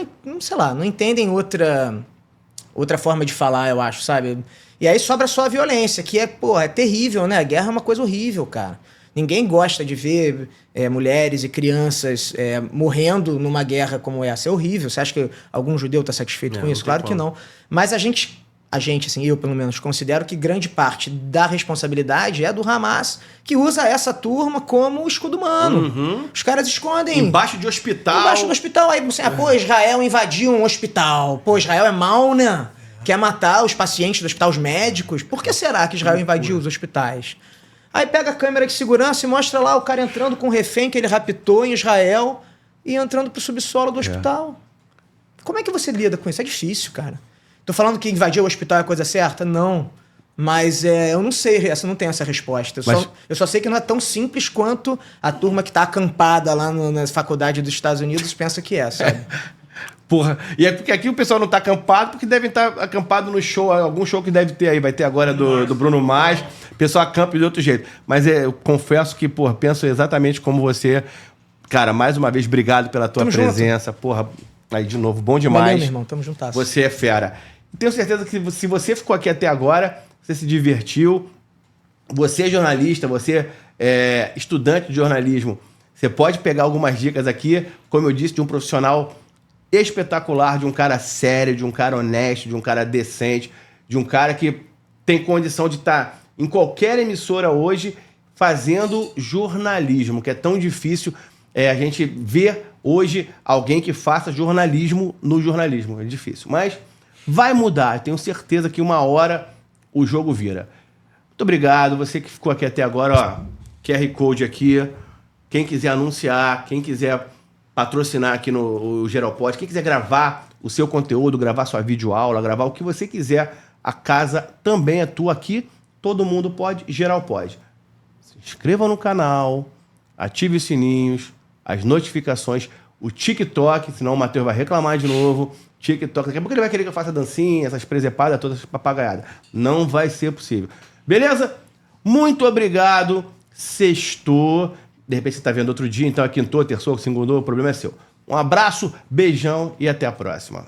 não entendem outra forma de falar, eu acho, sabe? E aí sobra só a violência, que é terrível, né? A guerra é uma coisa horrível, cara. Ninguém gosta de ver mulheres e crianças morrendo numa guerra como essa. É horrível. Você acha que algum judeu está satisfeito com isso? Claro que não. Mas a gente, assim, eu pelo menos, considero que grande parte da responsabilidade é do Hamas, que usa essa turma como escudo humano. Os caras escondem... Embaixo de hospital. Embaixo do hospital. Aí você, Israel invadiu um hospital. Israel é mau, né? Quer matar os pacientes do hospital, os médicos. Por que será que Israel invadiu os hospitais? Aí pega a câmera de segurança e mostra lá o cara entrando com um refém que ele raptou em Israel e entrando pro subsolo do hospital. Como é que você lida com isso? É difícil, cara. Tô falando que invadir o hospital é a coisa certa? Não. Mas eu não sei, eu não tenho essa resposta. Eu só sei que não é tão simples quanto a turma que tá acampada lá na faculdade dos Estados Unidos pensa que é, sabe? Porra, e é porque aqui o pessoal não tá acampado, porque devem estar acampado no show, algum show que deve ter aí, vai ter agora do Bruno Mars, o pessoal acampa de outro jeito. Mas eu confesso que, porra, penso exatamente como você. Cara, mais uma vez, obrigado pela tua presença. Junto. Porra, aí de novo, bom demais. Valeu, meu irmão, tamo juntasso. Você é fera. Tenho certeza que se você ficou aqui até agora, você se divertiu, você é jornalista, você é estudante de jornalismo, você pode pegar algumas dicas aqui, como eu disse, de um profissional espetacular, de um cara sério, de um cara honesto, de um cara decente, de um cara que tem condição de estar em qualquer emissora hoje fazendo jornalismo, que é tão difícil a gente ver hoje alguém que faça jornalismo no jornalismo. É difícil, mas vai mudar. Tenho certeza que uma hora o jogo vira. Muito obrigado. Você que ficou aqui até agora, ó, QR Code aqui. Quem quiser anunciar, quem quiser patrocinar aqui no Geralpod, quem quiser gravar o seu conteúdo, gravar sua videoaula, gravar o que você quiser, a casa também é tua aqui, todo mundo pode, Geralpod. Se inscreva no canal, ative os sininhos, as notificações, o TikTok, senão o Matheus vai reclamar de novo, TikTok, daqui a pouco ele vai querer que eu faça dancinha, essas presepadas todas, essas papagaiadas. Não vai ser possível. Beleza? Muito obrigado, sextou. De repente você está vendo outro dia, então é quintou, terçou, segundou, o problema é seu. Um abraço, beijão e até a próxima.